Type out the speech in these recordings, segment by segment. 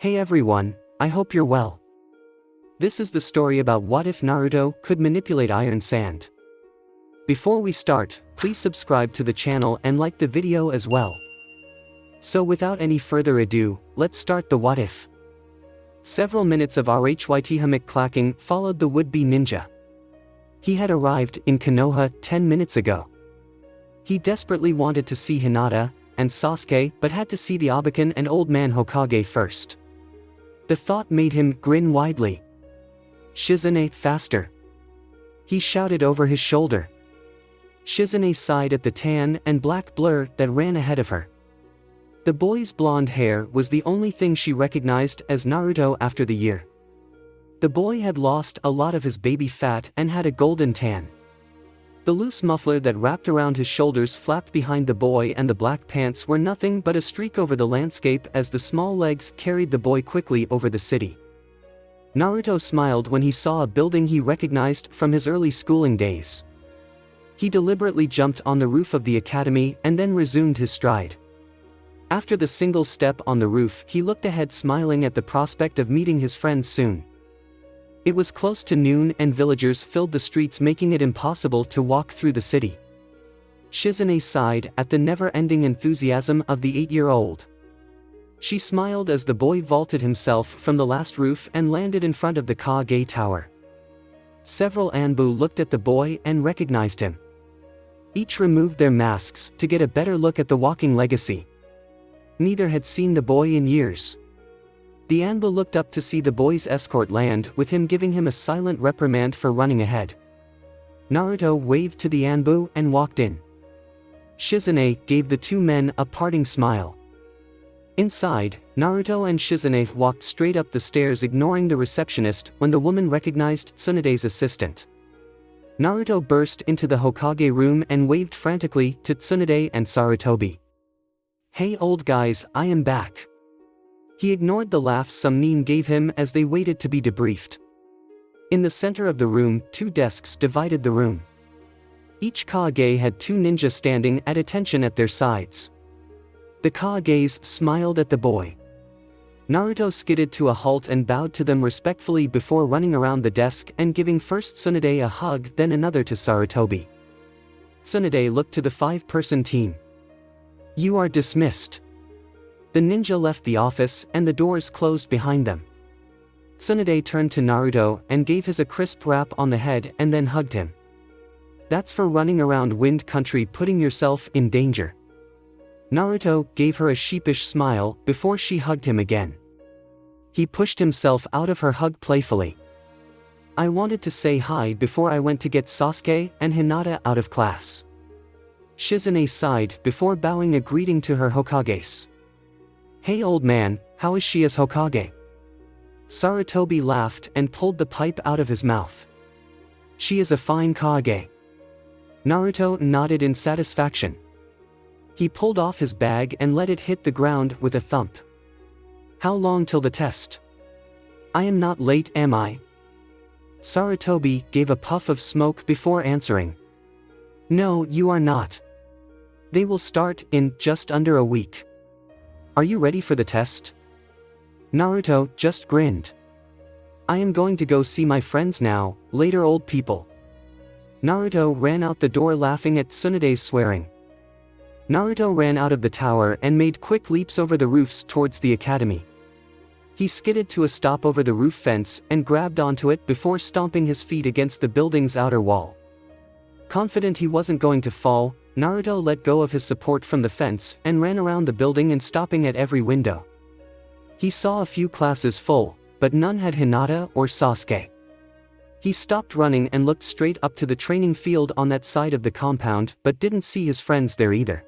Hey everyone, I hope you're well. This is the story about what if Naruto could manipulate iron sand. Before we start, please subscribe to the channel and like the video as well. So without any further ado, let's start the what if. Several minutes of RHYT hammock clacking followed the would-be ninja. He had arrived in Konoha 10 minutes ago. He desperately wanted to see Hinata and Sasuke but had to see the Obake and Old Man Hokage first. The thought made him grin widely. "Shizune, faster!" he shouted over his shoulder. Shizune sighed at the tan and black blur that ran ahead of her. The boy's blonde hair was the only thing she recognized as Naruto after the year. The boy had lost a lot of his baby fat and had a golden tan. The loose muffler that wrapped around his shoulders flapped behind the boy, and the black pants were nothing but a streak over the landscape as the small legs carried the boy quickly over the city. Naruto smiled when he saw a building he recognized from his early schooling days. He deliberately jumped on the roof of the academy and then resumed his stride. After the single step on the roof, he looked ahead, smiling at the prospect of meeting his friends soon. It was close to noon and villagers filled the streets, making it impossible to walk through the city. Shizune sighed at the never-ending enthusiasm of the 8-year-old. She smiled as the boy vaulted himself from the last roof and landed in front of the Kage Tower. Several Anbu looked at the boy and recognized him. Each removed their masks to get a better look at the walking legacy. Neither had seen the boy in years. The Anbu looked up to see the boy's escort land, with him giving him a silent reprimand for running ahead. Naruto waved to the Anbu and walked in. Shizune gave the two men a parting smile. Inside, Naruto and Shizune walked straight up the stairs, ignoring the receptionist, when the woman recognized Tsunade's assistant. Naruto burst into the Hokage room and waved frantically to Tsunade and Sarutobi. "Hey old guys, I am back." He ignored the laughs some nin gave him as they waited to be debriefed. In the center of the room, two desks divided the room. Each Kage had two ninja standing at attention at their sides. The Kages smiled at the boy. Naruto skidded to a halt and bowed to them respectfully before running around the desk and giving first Tsunade a hug, then another to Sarutobi. Tsunade looked to the 5-person team. "You are dismissed." The ninja left the office and the doors closed behind them. Tsunade turned to Naruto and gave his a crisp rap on the head and then hugged him. "That's for running around Wind Country putting yourself in danger." Naruto gave her a sheepish smile before she hugged him again. He pushed himself out of her hug playfully. "I wanted to say hi before I went to get Sasuke and Hinata out of class." Shizune sighed before bowing a greeting to her Hokages. "Hey old man, how is she as Hokage?" Sarutobi laughed and pulled the pipe out of his mouth. "She is a fine Kage." Naruto nodded in satisfaction. He pulled off his bag and let it hit the ground with a thump. "How long till the test?" "I am not late, am I?" Sarutobi gave a puff of smoke before answering. "No, you are not. They will start in just under a week. Are you ready for the test?" Naruto just grinned. "I am going to go see my friends now, later old people." Naruto ran out the door laughing at Tsunade's swearing. Naruto ran out of the tower and made quick leaps over the roofs towards the academy. He skidded to a stop over the roof fence and grabbed onto it before stomping his feet against the building's outer wall. Confident he wasn't going to fall, Naruto let go of his support from the fence and ran around the building and stopping at every window. He saw a few classes full, but none had Hinata or Sasuke. He stopped running and looked straight up to the training field on that side of the compound, but didn't see his friends there either.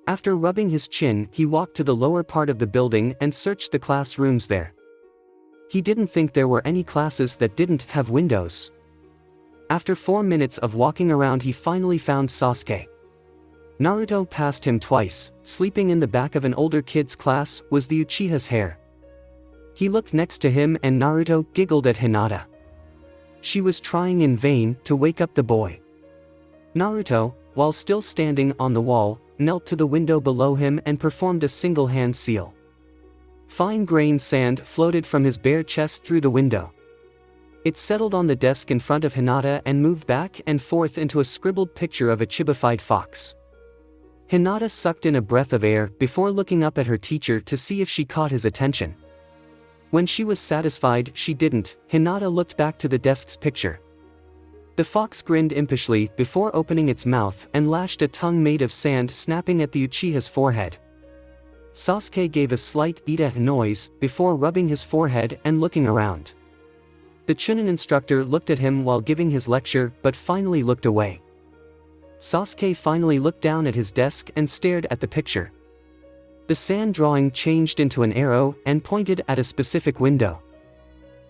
After rubbing his chin, he walked to the lower part of the building and searched the classrooms there. He didn't think there were any classes that didn't have windows. After 4 minutes of walking around, he finally found Sasuke. Naruto passed him twice. Sleeping in the back of an older kid's class was the Uchiha's heir. He looked next to him and Naruto giggled at Hinata. She was trying in vain to wake up the boy. Naruto, while still standing on the wall, knelt to the window below him and performed a single hand seal. Fine-grained sand floated from his bare chest through the window. It settled on the desk in front of Hinata and moved back and forth into a scribbled picture of a chibified fox. Hinata sucked in a breath of air before looking up at her teacher to see if she caught his attention. When she was satisfied she didn't, Hinata looked back to the desk's picture. The fox grinned impishly before opening its mouth and lashed a tongue made of sand snapping at the Uchiha's forehead. Sasuke gave a slight "ita" noise before rubbing his forehead and looking around. The Chunin instructor looked at him while giving his lecture but finally looked away. Sasuke finally looked down at his desk and stared at the picture. The sand drawing changed into an arrow and pointed at a specific window.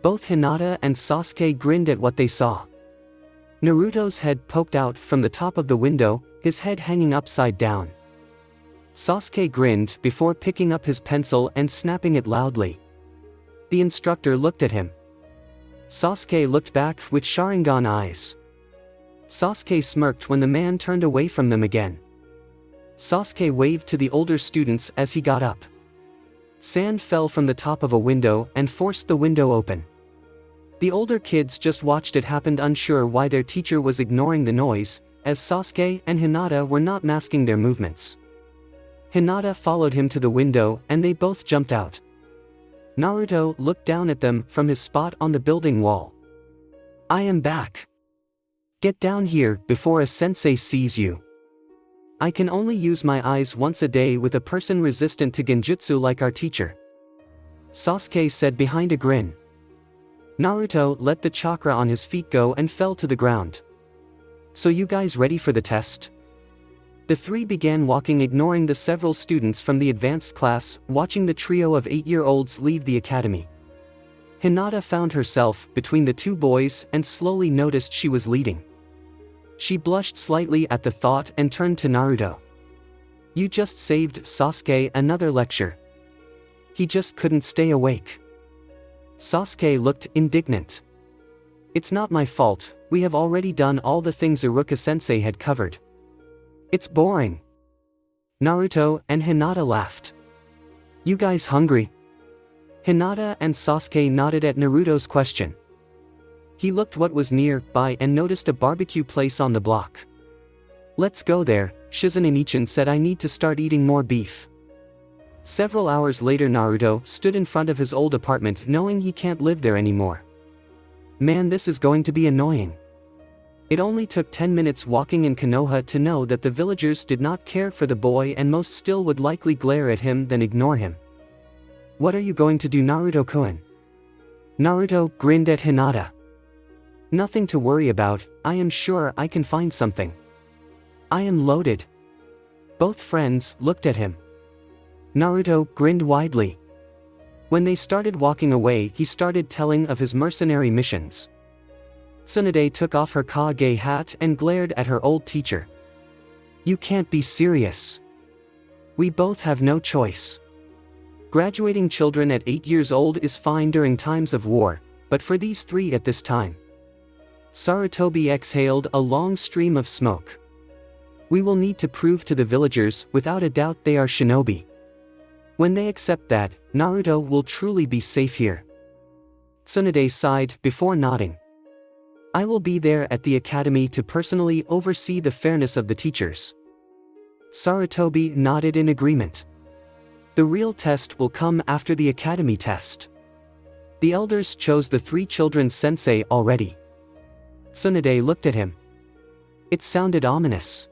Both Hinata and Sasuke grinned at what they saw. Naruto's head poked out from the top of the window, his head hanging upside down. Sasuke grinned before picking up his pencil and snapping it loudly. The instructor looked at him. Sasuke looked back with Sharingan eyes. Sasuke smirked when the man turned away from them again. Sasuke waved to the older students as he got up. Sand fell from the top of a window and forced the window open. The older kids just watched it happen, unsure why their teacher was ignoring the noise, as Sasuke and Hinata were not masking their movements. Hinata followed him to the window and they both jumped out. Naruto looked down at them from his spot on the building wall. "I am back. Get down here before a sensei sees you. I can only use my eyes once a day with a person resistant to genjutsu like our teacher," Sasuke said behind a grin. Naruto let the chakra on his feet go and fell to the ground. "So you guys ready for the test?" The three began walking, ignoring the several students from the advanced class, watching the trio of 8-year-olds leave the academy. Hinata found herself between the two boys and slowly noticed she was leading. She blushed slightly at the thought and turned to Naruto. "You just saved Sasuke another lecture. He just couldn't stay awake." Sasuke looked indignant. "It's not my fault, we have already done all the things Iruka-sensei had covered. It's boring." Naruto and Hinata laughed. "You guys hungry?" Hinata and Sasuke nodded at Naruto's question. He looked what was nearby and noticed a barbecue place on the block. "Let's go there," Shizunanichan said. "I need to start eating more beef." Several hours later, Naruto stood in front of his old apartment knowing he can't live there anymore. Man, this is going to be annoying. It only took 10 minutes walking in Konoha to know that the villagers did not care for the boy and most still would likely glare at him then ignore him. "What are you going to do, Naruto-kun?" Naruto grinned at Hinata. "Nothing to worry about, I am sure I can find something. I am loaded." Both friends looked at him. Naruto grinned widely. When they started walking away, he started telling of his mercenary missions. Tsunade took off her Kage hat and glared at her old teacher. "You can't be serious. We both have no choice. Graduating children at 8 years old is fine during times of war, but for these three at this time." Sarutobi exhaled a long stream of smoke. "We will need to prove to the villagers without a doubt they are shinobi. When they accept that, Naruto will truly be safe here." Tsunade sighed before nodding. "I will be there at the academy to personally oversee the fairness of the teachers." Sarutobi nodded in agreement. The real test will come after the academy test. The elders chose the three children's sensei already. Tsunade looked at him. It sounded ominous.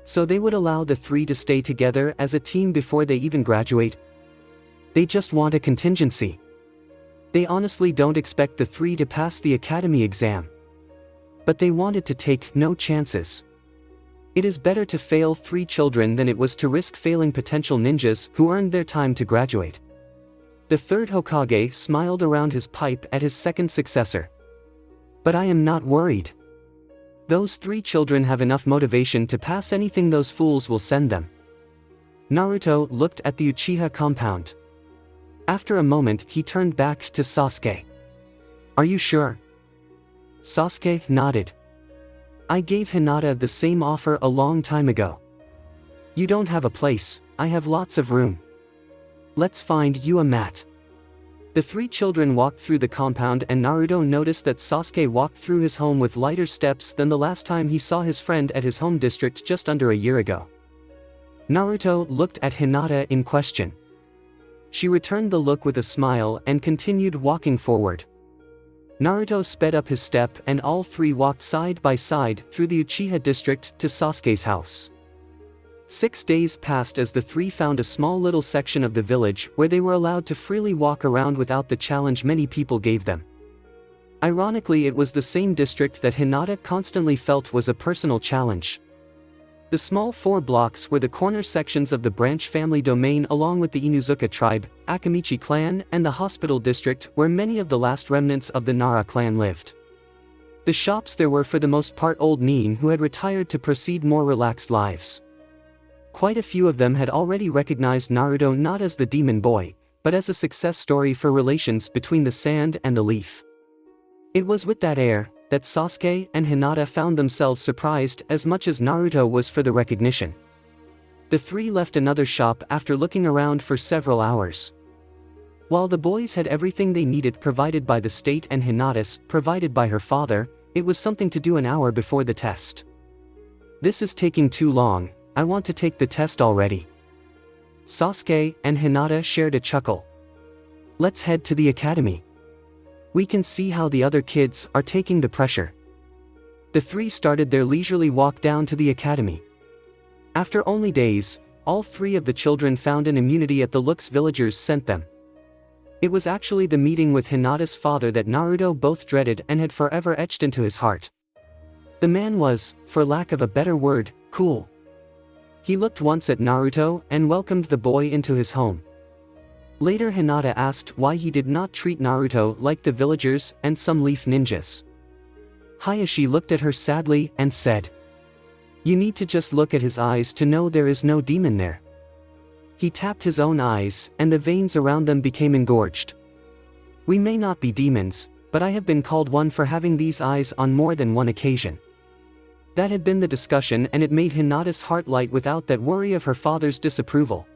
So they would allow the three to stay together as a team before they even graduate? They just want a contingency. They honestly don't expect the three to pass the academy exam. But they wanted to take no chances. It is better to fail 3 children than it was to risk failing potential ninjas who earned their time to graduate. The third Hokage smiled around his pipe at his second successor. "But I am not worried. Those 3 children have enough motivation to pass anything those fools will send them." Naruto looked at the Uchiha compound. After a moment he turned back to Sasuke. "Are you sure?" Sasuke nodded. "I gave Hinata the same offer a long time ago. You don't have a place, I have lots of room." Let's find you a mat. The three children walked through the compound and Naruto noticed that Sasuke walked through his home with lighter steps than the last time he saw his friend at his home district just under a year ago. Naruto looked at Hinata in question. She returned the look with a smile and continued walking forward. Naruto sped up his step and all three walked side by side through the Uchiha district to Sasuke's house. 6 days passed as the three found a small little section of the village where they were allowed to freely walk around without the challenge many people gave them. Ironically, it was the same district that Hinata constantly felt was a personal challenge. The small 4 blocks were the corner sections of the branch family domain along with the Inuzuka tribe, Akamichi clan and the hospital district where many of the last remnants of the Nara clan lived. The shops there were for the most part old nin who had retired to proceed more relaxed lives. Quite a few of them had already recognized Naruto not as the demon boy, but as a success story for relations between the sand and the leaf. It was with that air that Sasuke and Hinata found themselves surprised as much as Naruto was for the recognition. The three left another shop after looking around for several hours. While the boys had everything they needed provided by the state and Hinata's provided by her father, it was something to do an hour before the test. This is taking too long, I want to take the test already. Sasuke and Hinata shared a chuckle. Let's head to the academy. We can see how the other kids are taking the pressure. The three started their leisurely walk down to the academy. After only days, all three of the children found an immunity at the looks villagers sent them. It was actually the meeting with Hinata's father that Naruto both dreaded and had forever etched into his heart. The man was, for lack of a better word, cool. He looked once at Naruto and welcomed the boy into his home. Later Hinata asked why he did not treat Naruto like the villagers and some leaf ninjas. Hayashi looked at her sadly and said, "You need to just look at his eyes to know there is no demon there." He tapped his own eyes and the veins around them became engorged. "We may not be demons, but I have been called one for having these eyes on more than one occasion." That had been the discussion and it made Hinata's heart light without that worry of her father's disapproval.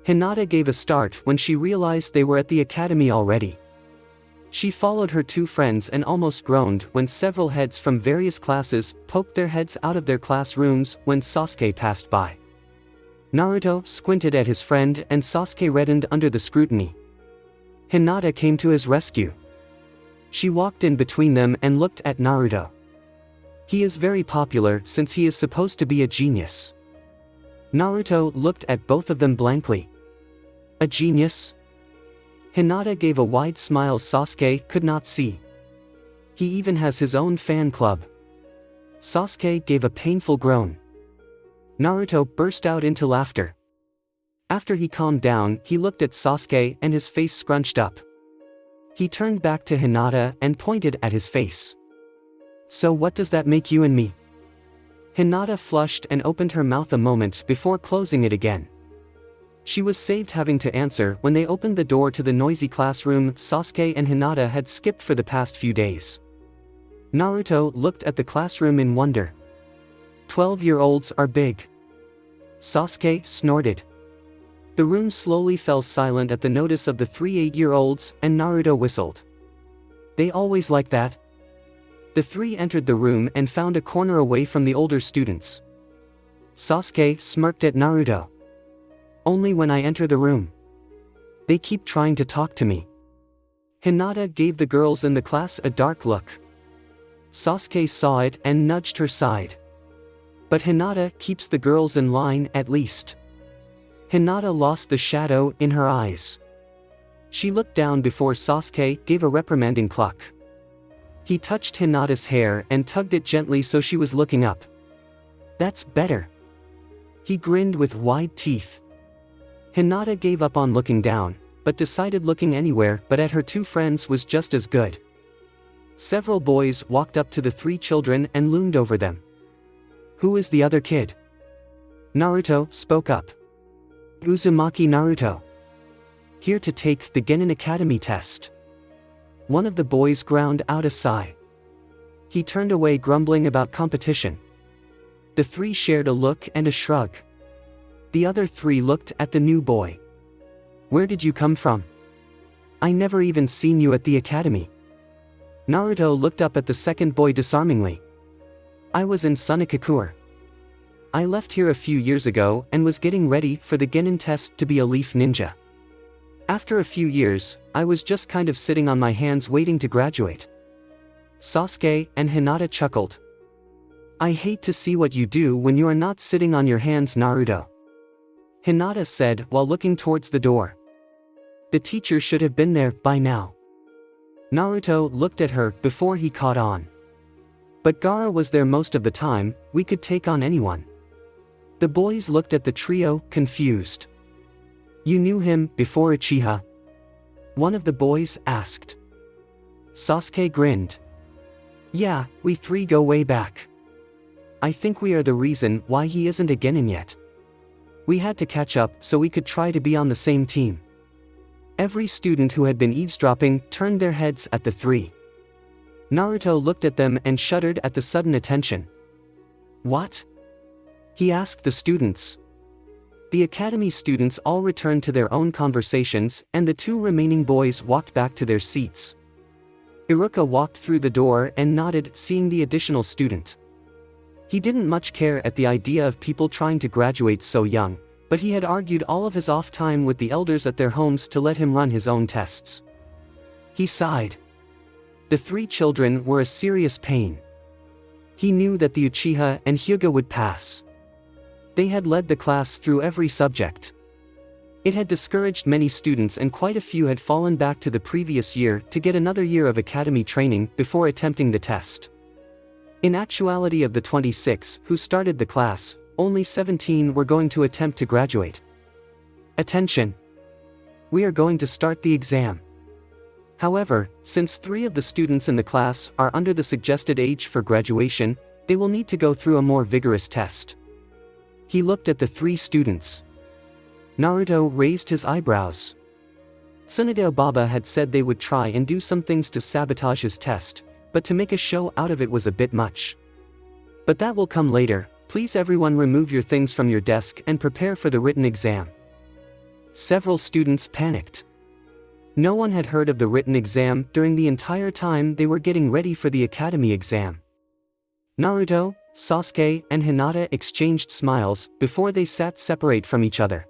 Hinata gave a start when she realized they were at the academy already. She followed her two friends and almost groaned when several heads from various classes poked their heads out of their classrooms when Sasuke passed by. Naruto squinted at his friend and Sasuke reddened under the scrutiny. Hinata came to his rescue. She walked in between them and looked at Naruto. He is very popular since he is supposed to be a genius. Naruto looked at both of them blankly. A genius? Hinata gave a wide smile Sasuke could not see. He even has his own fan club. Sasuke gave a painful groan. Naruto burst out into laughter. After he calmed down, he looked at Sasuke and his face scrunched up. He turned back to Hinata and pointed at his face. "So what does that make you and me?" Hinata flushed and opened her mouth a moment before closing it again. She was saved having to answer when they opened the door to the noisy classroom Sasuke and Hinata had skipped for the past few days. Naruto looked at the classroom in wonder. 12-year-olds are big. Sasuke snorted. The room slowly fell silent at the notice of the 3 8-year-olds and Naruto whistled. They always like that. The three entered the room and found a corner away from the older students. Sasuke smirked at Naruto. "Only when I enter the room. They keep trying to talk to me." Hinata gave the girls in the class a dark look. Sasuke saw it and nudged her side. But Hinata keeps the girls in line at least. Hinata lost the shadow in her eyes. She looked down before Sasuke gave a reprimanding cluck. He touched Hinata's hair and tugged it gently so she was looking up. "That's better." He grinned with wide teeth. Hinata gave up on looking down, but decided looking anywhere but at her two friends was just as good. Several boys walked up to the three children and loomed over them. "Who is the other kid?" Naruto spoke up. "Uzumaki Naruto. Here to take the Genin Academy test." One of the boys ground out a sigh. He turned away grumbling about competition. The three shared a look and a shrug. The other three looked at the new boy. Where did you come from? I never even seen you at the academy. Naruto looked up at the second boy disarmingly. I was in sunagakure. I left here a few years ago and was getting ready for the genin test to be a leaf ninja. After a few years, I was just kind of sitting on my hands waiting to graduate. Sasuke and Hinata chuckled. I hate to see what you do when you are not sitting on your hands, Naruto. Hinata said while looking towards the door. The teacher should have been there by now. Naruto looked at her before he caught on. But Gaara was there most of the time, we could take on anyone. The boys looked at the trio, confused. You knew him before Uchiha? One of the boys asked. Sasuke grinned. Yeah, we three go way back. I think we are the reason why he isn't a genin yet. We had to catch up so we could try to be on the same team. Every student who had been eavesdropping turned their heads at the three. Naruto looked at them and shuddered at the sudden attention. What? He asked the students. The academy students all returned to their own conversations, and the two remaining boys walked back to their seats. Iruka walked through the door and nodded, seeing the additional student. He didn't much care at the idea of people trying to graduate so young, but he had argued all of his off time with the elders at their homes to let him run his own tests. He sighed. The three children were a serious pain. He knew that the Uchiha and Hyuga would pass. They had led the class through every subject. It had discouraged many students, and quite a few had fallen back to the previous year to get another year of academy training before attempting the test. In actuality, of the 26 who started the class, only 17 were going to attempt to graduate. Attention! We are going to start the exam. However, since 3 of the students in the class are under the suggested age for graduation, they will need to go through a more vigorous test. He looked at the 3 students. Naruto raised his eyebrows. Tsunade Baba had said they would try and do some things to sabotage his test, but to make a show out of it was a bit much. But that will come later. Please everyone remove your things from your desk and prepare for the written exam. Several students panicked. No one had heard of the written exam during the entire time they were getting ready for the academy exam. Naruto, Sasuke, and Hinata exchanged smiles before they sat separate from each other.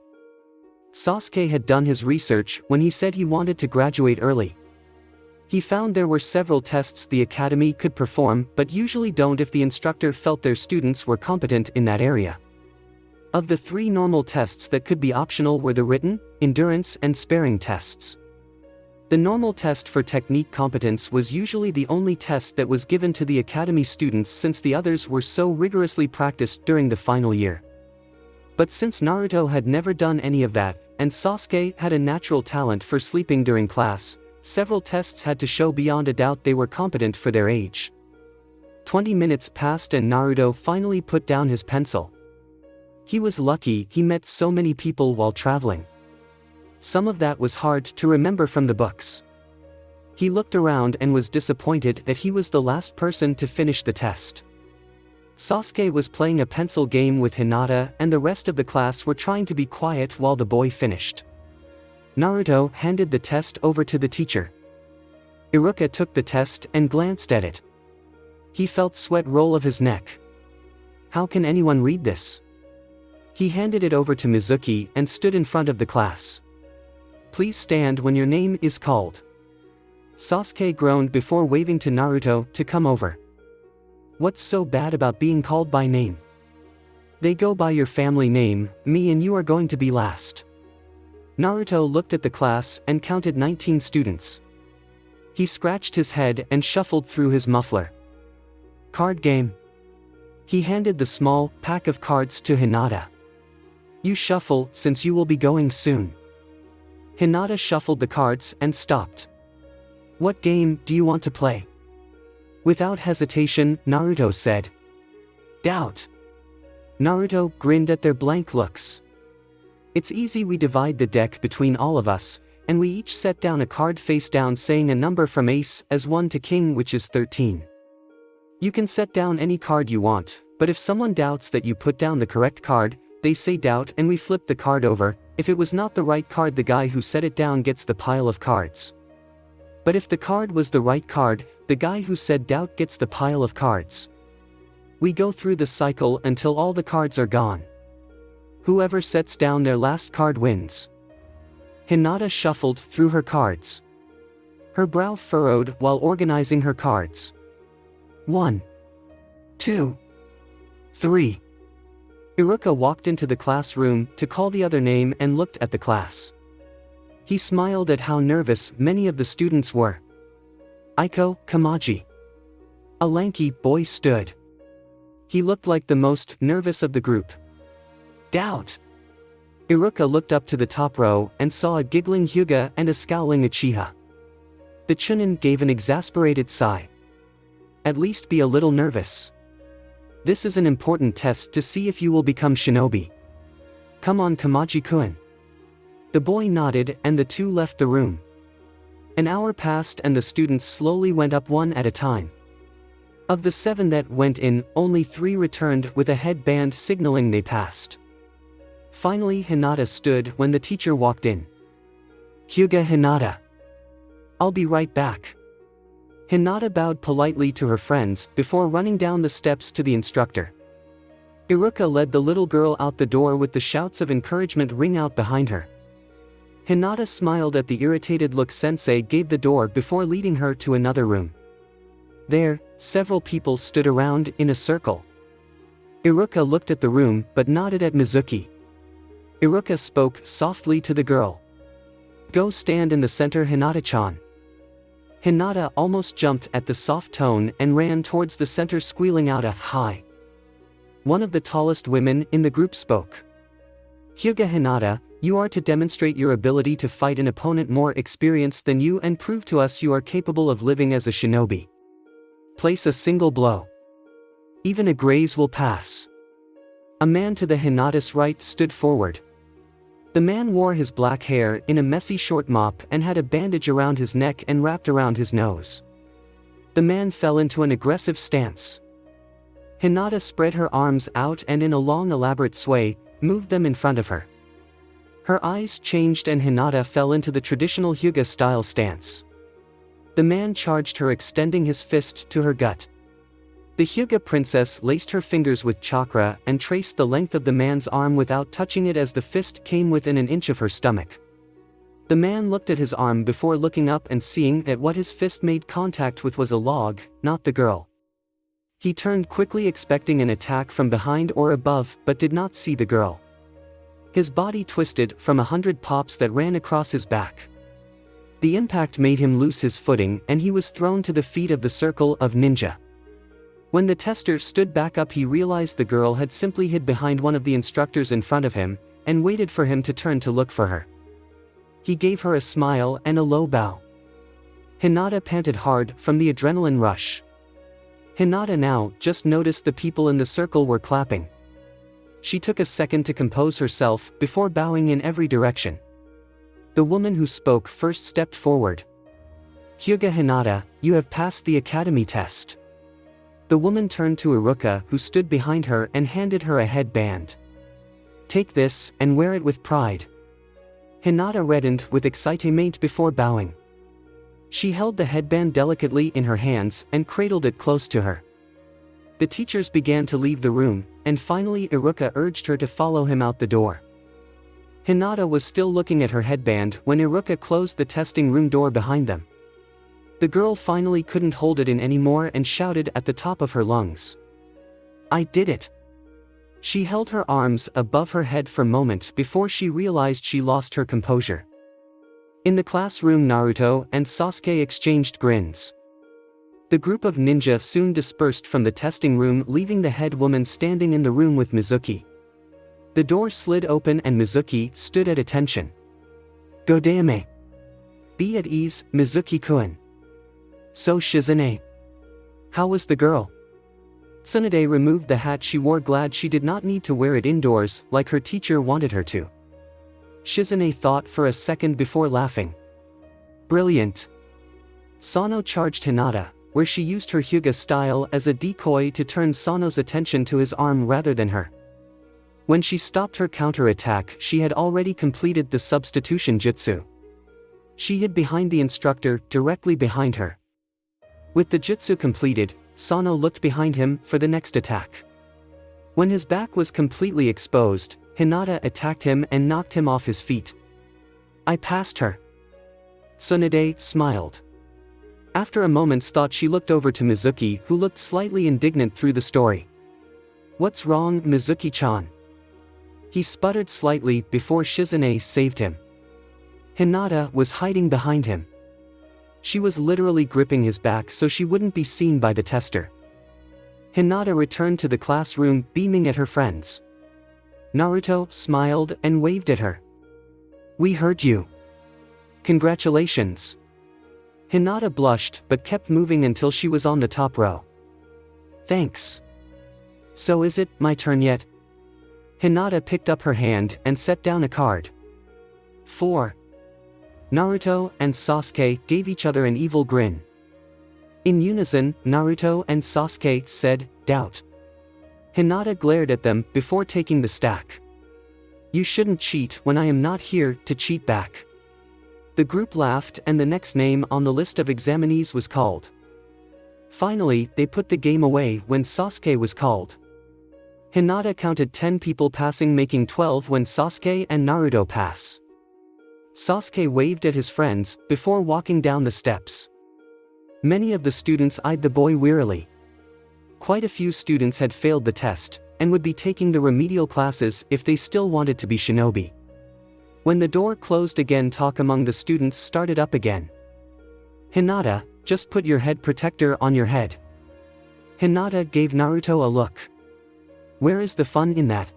Sasuke had done his research when he said he wanted to graduate early. He found there were several tests the academy could perform but usually don't if the instructor felt their students were competent in that area. Of the 3 normal tests that could be optional were the written, endurance, and sparring tests. The normal test for technique competence was usually the only test that was given to the academy students, since the others were so rigorously practiced during the final year. But since Naruto had never done any of that, and Sasuke had a natural talent for sleeping during class, several tests had to show beyond a doubt they were competent for their age. 20 minutes passed and Naruto finally put down his pencil. He was lucky he met so many people while traveling. Some of that was hard to remember from the books. He looked around and was disappointed that he was the last person to finish the test. Sasuke was playing a pencil game with Hinata, and the rest of the class were trying to be quiet while the boy finished. Naruto handed the test over to the teacher. Iruka took the test and glanced at it. He felt sweat roll of his neck. How can anyone read this? He handed it over to Mizuki and stood in front of the class. Please stand when your name is called. Sasuke groaned before waving to Naruto to come over. What's so bad about being called by name? They go by your family name, me and you are going to be last. Naruto looked at the class and counted 19 students. He scratched his head and shuffled through his muffler. Card game. He handed the small pack of cards to Hinata. You shuffle, since you will be going soon. Hinata shuffled the cards and stopped. What game do you want to play? Without hesitation, Naruto said. Doubt. Naruto grinned at their blank looks. It's easy, we divide the deck between all of us, and we each set down a card face down saying a number from ace as 1 to king, which is 13. You can set down any card you want, but if someone doubts that you put down the correct card, they say doubt and we flip the card over, If it was not the right card, the guy who set it down gets the pile of cards. But if the card was the right card, the guy who said doubt gets the pile of cards. We go through the cycle until all the cards are gone. Whoever sets down their last card wins. Hinata shuffled through her cards. Her brow furrowed while organizing her cards. 1, 2, 3. Iruka walked into the classroom to call the other name and looked at the class. He smiled at how nervous many of the students were. Aiko Kamaji. A lanky boy stood. He looked like the most nervous of the group. Doubt. Iruka looked up to the top row and saw a giggling Hyuga and a scowling Uchiha. The Chunin gave an exasperated sigh. At least be a little nervous. This is an important test to see if you will become shinobi. Come on, Kamaji-kun. The boy nodded and the two left the room. An hour passed and the students slowly went up one at a time. Of the 7 that went in, only 3 returned with a headband signaling they passed. Finally, Hinata stood when the teacher walked in. Hyuga Hinata. I'll be right back. Hinata bowed politely to her friends before running down the steps to the instructor. Iruka led the little girl out the door with the shouts of encouragement ring out behind her. Hinata smiled at the irritated look Sensei gave the door before leading her to another room. There, several people stood around in a circle. Iruka looked at the room but nodded at Mizuki. Iruka spoke softly to the girl. Go stand in the center, Hinata-chan. Hinata almost jumped at the soft tone and ran towards the center, squealing out a hi. One of the tallest women in the group spoke. Hyuga Hinata, you are to demonstrate your ability to fight an opponent more experienced than you and prove to us you are capable of living as a shinobi. Place a single blow. Even a graze will pass. A man to the Hinata's right stood forward. The man wore his black hair in a messy short mop and had a bandage around his neck and wrapped around his nose. The man fell into an aggressive stance. Hinata spread her arms out and in a long elaborate sway, moved them in front of her. Her eyes changed and Hinata fell into the traditional Hyuga-style stance. The man charged her, extending his fist to her gut. The Hyuga princess laced her fingers with chakra and traced the length of the man's arm without touching it as the fist came within an inch of her stomach. The man looked at his arm before looking up and seeing that what his fist made contact with was a log, not the girl. He turned quickly, expecting an attack from behind or above, but did not see the girl. His body twisted from 100 pops that ran across his back. The impact made him lose his footing and he was thrown to the feet of the circle of ninja. When the tester stood back up, he realized the girl had simply hid behind one of the instructors in front of him, and waited for him to turn to look for her. He gave her a smile and a low bow. Hinata panted hard from the adrenaline rush. Hinata now just noticed the people in the circle were clapping. She took a second to compose herself before bowing in every direction. The woman who spoke first stepped forward. Hyuga Hinata, you have passed the academy test. The woman turned to Iruka, who stood behind her, and handed her a headband. Take this and wear it with pride. Hinata reddened with excitement before bowing. She held the headband delicately in her hands and cradled it close to her. The teachers began to leave the room, and finally Iruka urged her to follow him out the door. Hinata was still looking at her headband when Iruka closed the testing room door behind them. The girl finally couldn't hold it in anymore and shouted at the top of her lungs. I did it! She held her arms above her head for a moment before she realized she lost her composure. In the classroom, Naruto and Sasuke exchanged grins. The group of ninja soon dispersed from the testing room, leaving the head woman standing in the room with Mizuki. The door slid open and Mizuki stood at attention. Godame. Be at ease, Mizuki-kun. So Shizune. How was the girl? Tsunade removed the hat she wore, glad she did not need to wear it indoors like her teacher wanted her to. Shizune thought for a second before laughing. Brilliant. Sano charged Hinata, where she used her Hyuga style as a decoy to turn Sano's attention to his arm rather than her. When she stopped her counter-attack, she had already completed the substitution jutsu. She hid behind the instructor, directly behind her. With the jutsu completed, Sano looked behind him for the next attack. When his back was completely exposed, Hinata attacked him and knocked him off his feet. I passed her. Tsunade smiled. After a moment's thought, she looked over to Mizuki, who looked slightly indignant through the story. What's wrong, Mizuki-chan? He sputtered slightly before Shizune saved him. Hinata was hiding behind him. She was literally gripping his back so she wouldn't be seen by the tester. Hinata returned to the classroom, beaming at her friends. Naruto smiled and waved at her. We heard you. Congratulations. Hinata blushed but kept moving until she was on the top row. Thanks. So is it my turn yet? Hinata picked up her hand and set down a card. 4. Naruto and Sasuke gave each other an evil grin. In unison, Naruto and Sasuke said, doubt. Hinata glared at them before taking the stack. You shouldn't cheat when I am not here to cheat back. The group laughed and the next name on the list of examinees was called. Finally, they put the game away when Sasuke was called. Hinata counted 10 people passing, making 12 when Sasuke and Naruto pass. Sasuke waved at his friends before walking down the steps. Many of the students eyed the boy wearily. Quite a few students had failed the test, and would be taking the remedial classes if they still wanted to be shinobi. When the door closed again, talk among the students started up again. Hinata, just put your head protector on your head. Hinata gave Naruto a look. Where is the fun in that?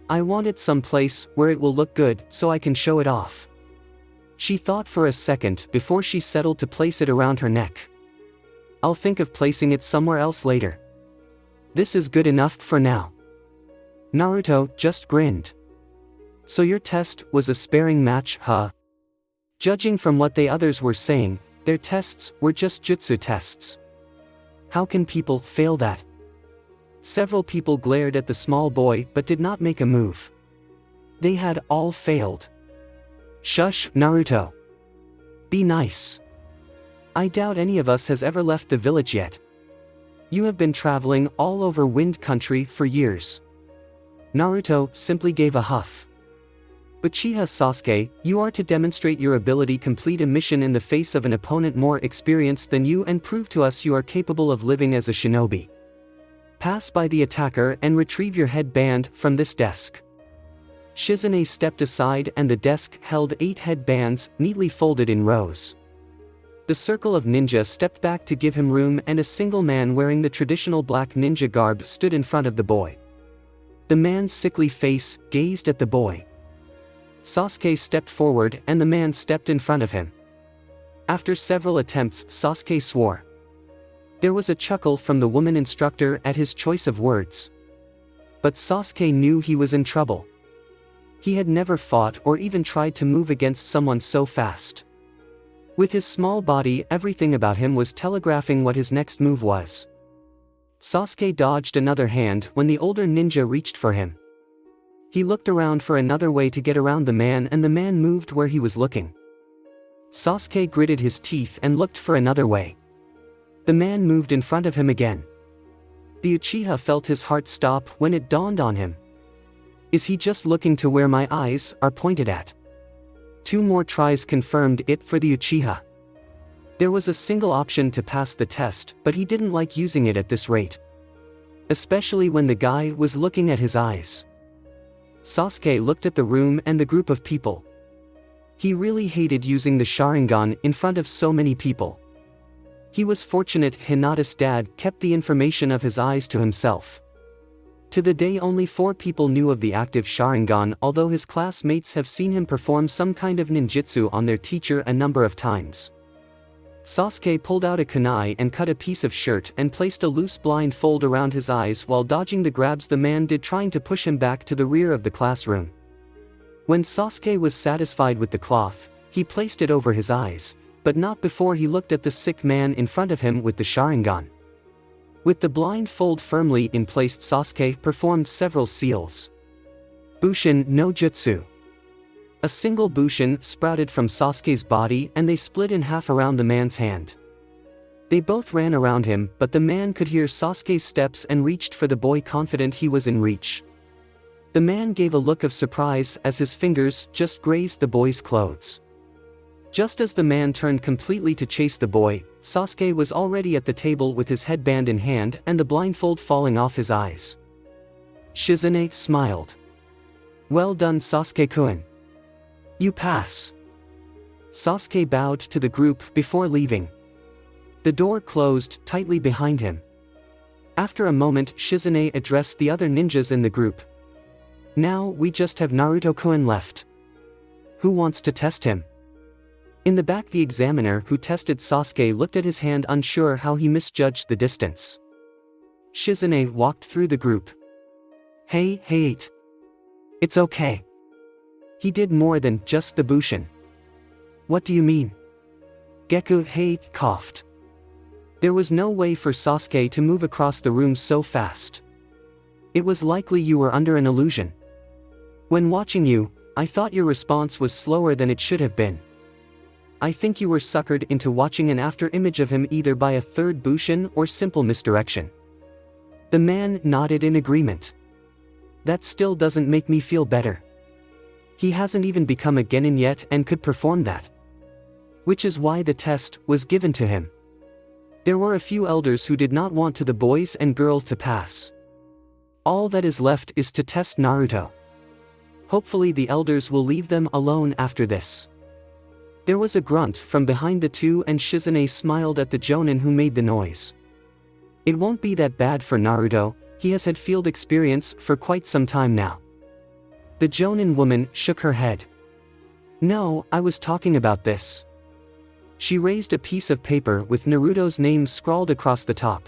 I want it someplace where it will look good so I can show it off. She thought for a second before she settled to place it around her neck. I'll think of placing it somewhere else later. This is good enough for now. Naruto just grinned. So your test was a sparring match, huh? Judging from what the others were saying, their tests were just jutsu tests. How can people fail that? Several people glared at the small boy but did not make a move. They had all failed. Shush, Naruto. Be nice. I doubt any of us has ever left the village yet. You have been traveling all over Wind Country for years. Naruto simply gave a huff. Uchiha Sasuke, you are to demonstrate your ability, complete a mission in the face of an opponent more experienced than you and prove to us you are capable of living as a shinobi. Pass by the attacker and retrieve your headband from this desk. Shizune stepped aside and the desk held 8 headbands, neatly folded in rows. The circle of ninja stepped back to give him room and a single man wearing the traditional black ninja garb stood in front of the boy. The man's sickly face gazed at the boy. Sasuke stepped forward and the man stepped in front of him. After several attempts, Sasuke swore. There was a chuckle from the woman instructor at his choice of words. But Sasuke knew he was in trouble. He had never fought or even tried to move against someone so fast. With his small body, everything about him was telegraphing what his next move was. Sasuke dodged another hand when the older ninja reached for him. He looked around for another way to get around the man and the man moved where he was looking. Sasuke gritted his teeth and looked for another way. The man moved in front of him again. The Uchiha felt his heart stop when it dawned on him. Is he just looking to where my eyes are pointed at? 2 more tries confirmed it for the Uchiha. There was a single option to pass the test, but he didn't like using it at this rate. Especially when the guy was looking at his eyes. Sasuke looked at the room and the group of people. He really hated using the Sharingan in front of so many people. He was fortunate Hinata's dad kept the information of his eyes to himself. To the day only 4 people knew of the active Sharingan, although his classmates have seen him perform some kind of ninjutsu on their teacher a number of times. Sasuke pulled out a kunai and cut a piece of shirt and placed a loose blindfold around his eyes while dodging the grabs the man did, trying to push him back to the rear of the classroom. When Sasuke was satisfied with the cloth, he placed it over his eyes, but not before he looked at the sick man in front of him with the Sharingan. With the blindfold firmly in place, Sasuke performed several seals. Bushin no Jutsu. A single bushin sprouted from Sasuke's body and they split in half around the man's hand. They both ran around him, but the man could hear Sasuke's steps and reached for the boy confident he was in reach. The man gave a look of surprise as his fingers just grazed the boy's clothes. Just as the man turned completely to chase the boy, Sasuke was already at the table with his headband in hand and the blindfold falling off his eyes. Shizune smiled. Well done, Sasuke-kun. You pass. Sasuke bowed to the group before leaving. The door closed tightly behind him. After a moment, Shizune addressed the other ninjas in the group. Now we just have Naruto-kun left. Who wants to test him? In the back, the examiner who tested Sasuke looked at his hand, unsure how he misjudged the distance. Shizune walked through the group. Hey, it's okay. He did more than just the bushin. What do you mean? Geku coughed. There was no way for Sasuke to move across the room so fast. It was likely you were under an illusion. When watching you, I thought your response was slower than it should have been. I think you were suckered into watching an after-image of him either by a third bushin or simple misdirection. The man nodded in agreement. That still doesn't make me feel better. He hasn't even become a genin yet and could perform that. Which is why the test was given to him. There were a few elders who did not want the boys and girl to pass. All that is left is to test Naruto. Hopefully the elders will leave them alone after this. There was a grunt from behind the two and Shizune smiled at the jonin who made the noise. It won't be that bad for Naruto, he has had field experience for quite some time now. The jonin woman shook her head. No, I was talking about this. She raised a piece of paper with Naruto's name scrawled across the top.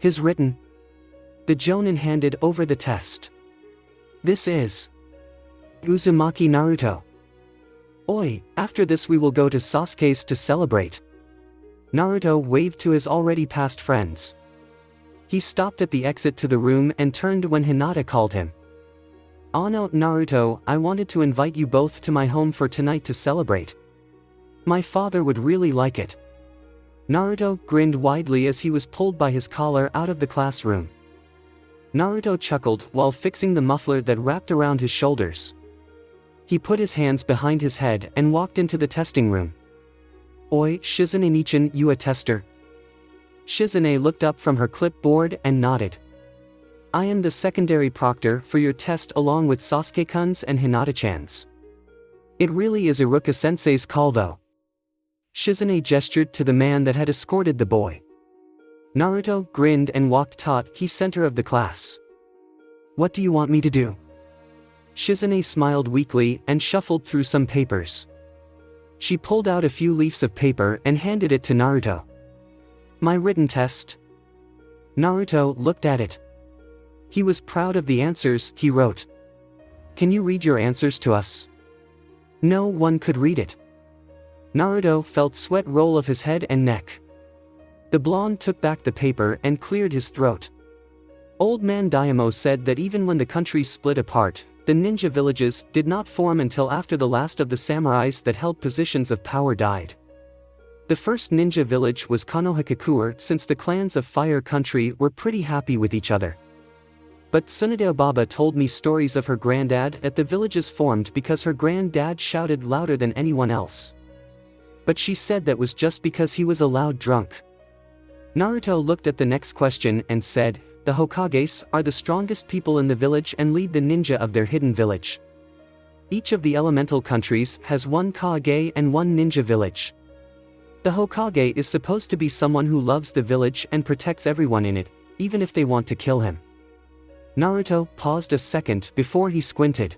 His written. The jonin handed over the test. This is Uzumaki Naruto. Oi, after this we will go to Sasuke's to celebrate. Naruto waved to his already passed friends. He stopped at the exit to the room and turned when Hinata called him. Ano, Naruto, I wanted to invite you both to my home for tonight to celebrate. My father would really like it. Naruto grinned widely as he was pulled by his collar out of the classroom. Naruto chuckled while fixing the muffler that wrapped around his shoulders. He put his hands behind his head and walked into the testing room. Oi, Shizune Nichan, you a tester? Shizune looked up from her clipboard and nodded. I am the secondary proctor for your test along with Sasuke-kun's and Hinata-chan's. It really is Iruka-sensei's call though. Shizune gestured to the man that had escorted the boy. Naruto grinned and walked taut, he center of the class. What do you want me to do? Shizune smiled weakly and shuffled through some papers. She pulled out a few leaves of paper and handed it to Naruto. My written test. Naruto looked at it. He was proud of the answers he wrote. Can you read your answers to us? No one could read it. Naruto felt sweat roll of his head and neck. The blonde took back the paper and cleared his throat. Old man Daimyo said that even when the country split apart, the ninja villages did not form until after the last of the samurais that held positions of power died. The first ninja village was Konohakakure, since the clans of Fire Country were pretty happy with each other. But Tsunade Baba told me stories of her granddad that the villages formed because her granddad shouted louder than anyone else. But she said that was just because he was a loud drunk. Naruto looked at the next question and said, the Hokages are the strongest people in the village and lead the ninja of their hidden village. Each of the elemental countries has one Kage and one ninja village. The Hokage is supposed to be someone who loves the village and protects everyone in it, even if they want to kill him. Naruto paused a second before he squinted.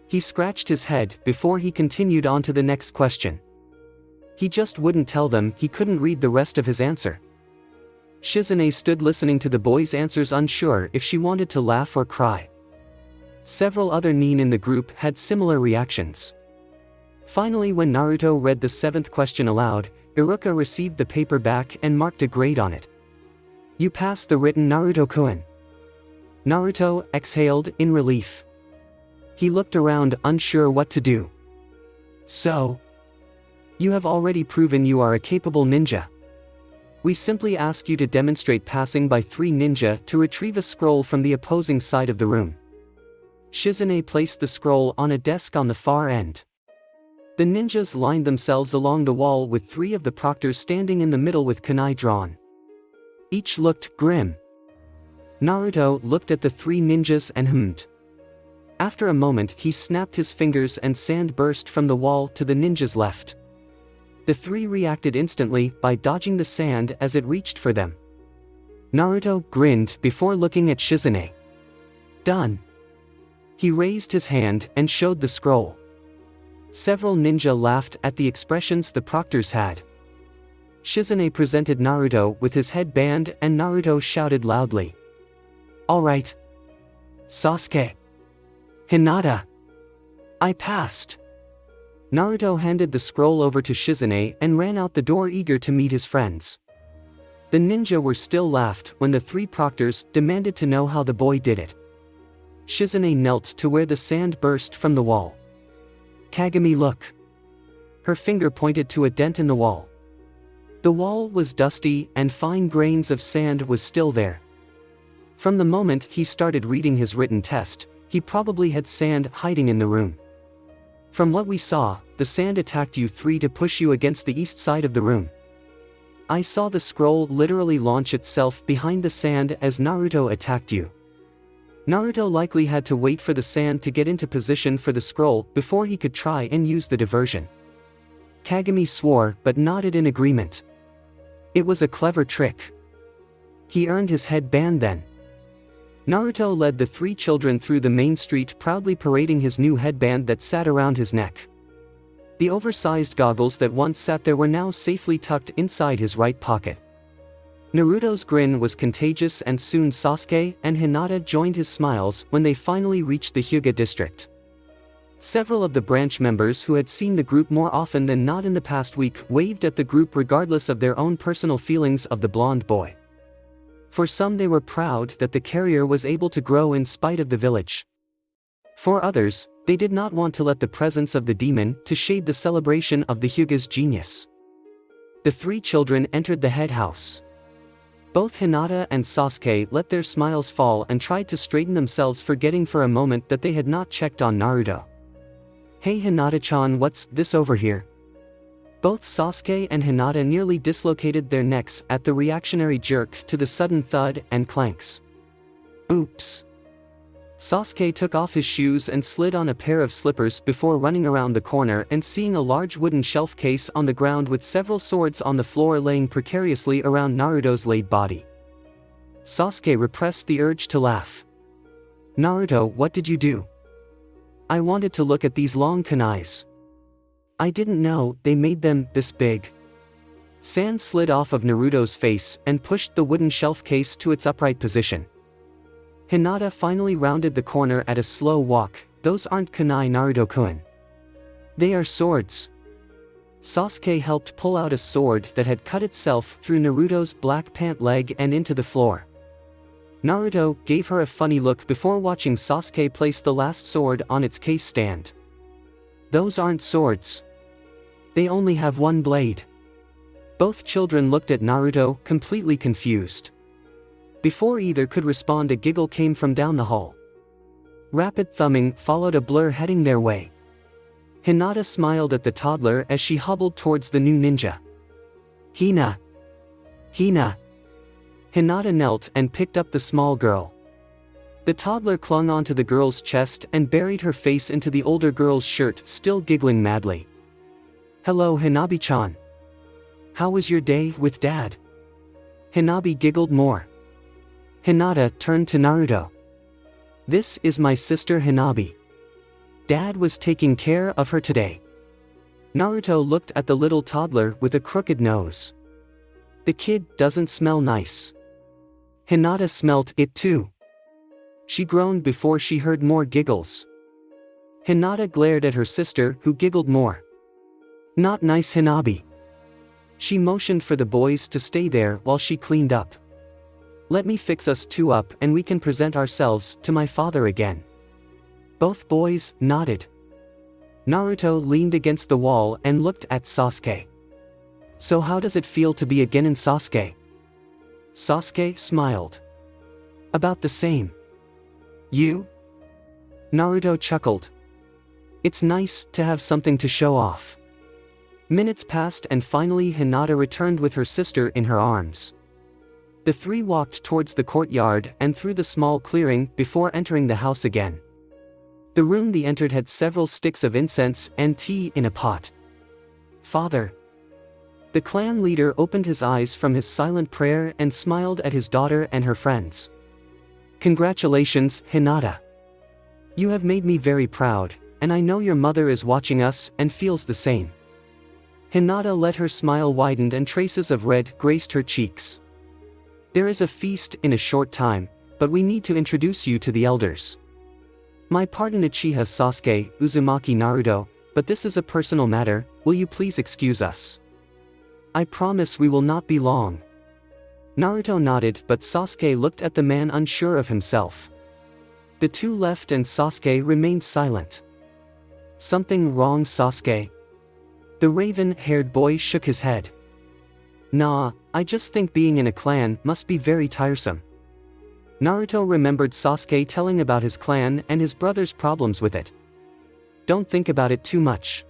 He scratched his head before he continued on to the next question. He just wouldn't tell them he couldn't read the rest of his answer. Shizune stood listening to the boy's answers, unsure if she wanted to laugh or cry. Several other nin in the group had similar reactions. Finally, when Naruto read the seventh question aloud, Iruka received the paper back and marked a grade on it. You passed the written, Naruto-kun. Naruto exhaled in relief. He looked around, unsure what to do. So, you have already proven you are a capable ninja. We simply ask you to demonstrate passing by 3 ninja to retrieve a scroll from the opposing side of the room. Shizune placed the scroll on a desk on the far end. The ninjas lined themselves along the wall with 3 of the proctors standing in the middle with kunai drawn. Each looked grim. Naruto looked at the 3 ninjas and hummed. After a moment he snapped his fingers and sand burst from the wall to the ninjas' left. The 3 reacted instantly by dodging the sand as it reached for them. Naruto grinned before looking at Shizune. Done. He raised his hand and showed the scroll. Several ninja laughed at the expressions the proctors had. Shizune presented Naruto with his headband and Naruto shouted loudly. Alright. Sasuke. Hinata. I passed. Naruto handed the scroll over to Shizune and ran out the door eager to meet his friends. The ninja were still laughed when the 3 proctors demanded to know how the boy did it. Shizune knelt to where the sand burst from the wall. Kagami, look. Her finger pointed to a dent in the wall. The wall was dusty and fine grains of sand was still there. From the moment he started reading his written test, he probably had sand hiding in the room. From what we saw, the sand attacked you 3 to push you against the east side of the room. I saw the scroll literally launch itself behind the sand as Naruto attacked you. Naruto likely had to wait for the sand to get into position for the scroll before he could try and use the diversion. Kagami swore but nodded in agreement. It was a clever trick. He earned his headband then. Naruto led the 3 children through the main street, proudly parading his new headband that sat around his neck. The oversized goggles that once sat there were now safely tucked inside his right pocket. Naruto's grin was contagious and soon Sasuke and Hinata joined his smiles when they finally reached the Hyuga district. Several of the branch members who had seen the group more often than not in the past week waved at the group regardless of their own personal feelings of the blonde boy. For some they were proud that the carrier was able to grow in spite of the village. For others, they did not want to let the presence of the demon to shade the celebration of the Hyuga's genius. The 3 children entered the head house. Both Hinata and Sasuke let their smiles fall and tried to straighten themselves, forgetting for a moment that they had not checked on Naruto. Hey Hinata-chan, what's this over here? Both Sasuke and Hinata nearly dislocated their necks at the reactionary jerk to the sudden thud and clanks. Oops. Sasuke took off his shoes and slid on a pair of slippers before running around the corner and seeing a large wooden shelf case on the ground with several swords on the floor laying precariously around Naruto's laid body. Sasuke repressed the urge to laugh. Naruto, what did you do? I wanted to look at these long kunais. I didn't know they made them this big. Sand slid off of Naruto's face and pushed the wooden shelf case to its upright position. Hinata finally rounded the corner at a slow walk. Those aren't kunai, Naruto-kun. They are swords. Sasuke helped pull out a sword that had cut itself through Naruto's black pant leg and into the floor. Naruto gave her a funny look before watching Sasuke place the last sword on its case stand. Those aren't swords. They only have 1 blade. Both children looked at Naruto, completely confused. Before either could respond, a giggle came from down the hall. Rapid thumbing followed a blur heading their way. Hinata smiled at the toddler as she hobbled towards the new ninja. Hina! Hina! Hinata knelt and picked up the small girl. The toddler clung onto the girl's chest and buried her face into the older girl's shirt, still giggling madly. Hello Hinabi-chan. How was your day with Dad? Hinabi giggled more. Hinata turned to Naruto. This is my sister Hinabi. Dad was taking care of her today. Naruto looked at the little toddler with a crooked nose. The kid doesn't smell nice. Hinata smelt it too. She groaned before she heard more giggles. Hinata glared at her sister, who giggled more. Not nice, Hinabi. She motioned for the boys to stay there while she cleaned up. Let me fix us 2 up and we can present ourselves to my father again. Both boys nodded. Naruto leaned against the wall and looked at Sasuke. So how does it feel to be again in Sasuke? Sasuke smiled. About the same. You? Naruto chuckled. It's nice to have something to show off. Minutes passed and finally Hinata returned with her sister in her arms. The three walked towards the courtyard and through the small clearing before entering the house again. The room they entered had several sticks of incense and tea in a pot. Father. The clan leader opened his eyes from his silent prayer and smiled at his daughter and her friends. Congratulations, Hinata. You have made me very proud, and I know your mother is watching us and feels the same. Hinata let her smile widen and traces of red graced her cheeks. There is a feast in a short time, but we need to introduce you to the elders. My pardon Uchiha Sasuke, Uzumaki Naruto, but this is a personal matter, will you please excuse us? I promise we will not be long. Naruto nodded but Sasuke looked at the man unsure of himself. The two left and Sasuke remained silent. Something wrong, Sasuke? The raven-haired boy shook his head. Nah, I just think being in a clan must be very tiresome. Naruto remembered Sasuke telling about his clan and his brother's problems with it. Don't think about it too much.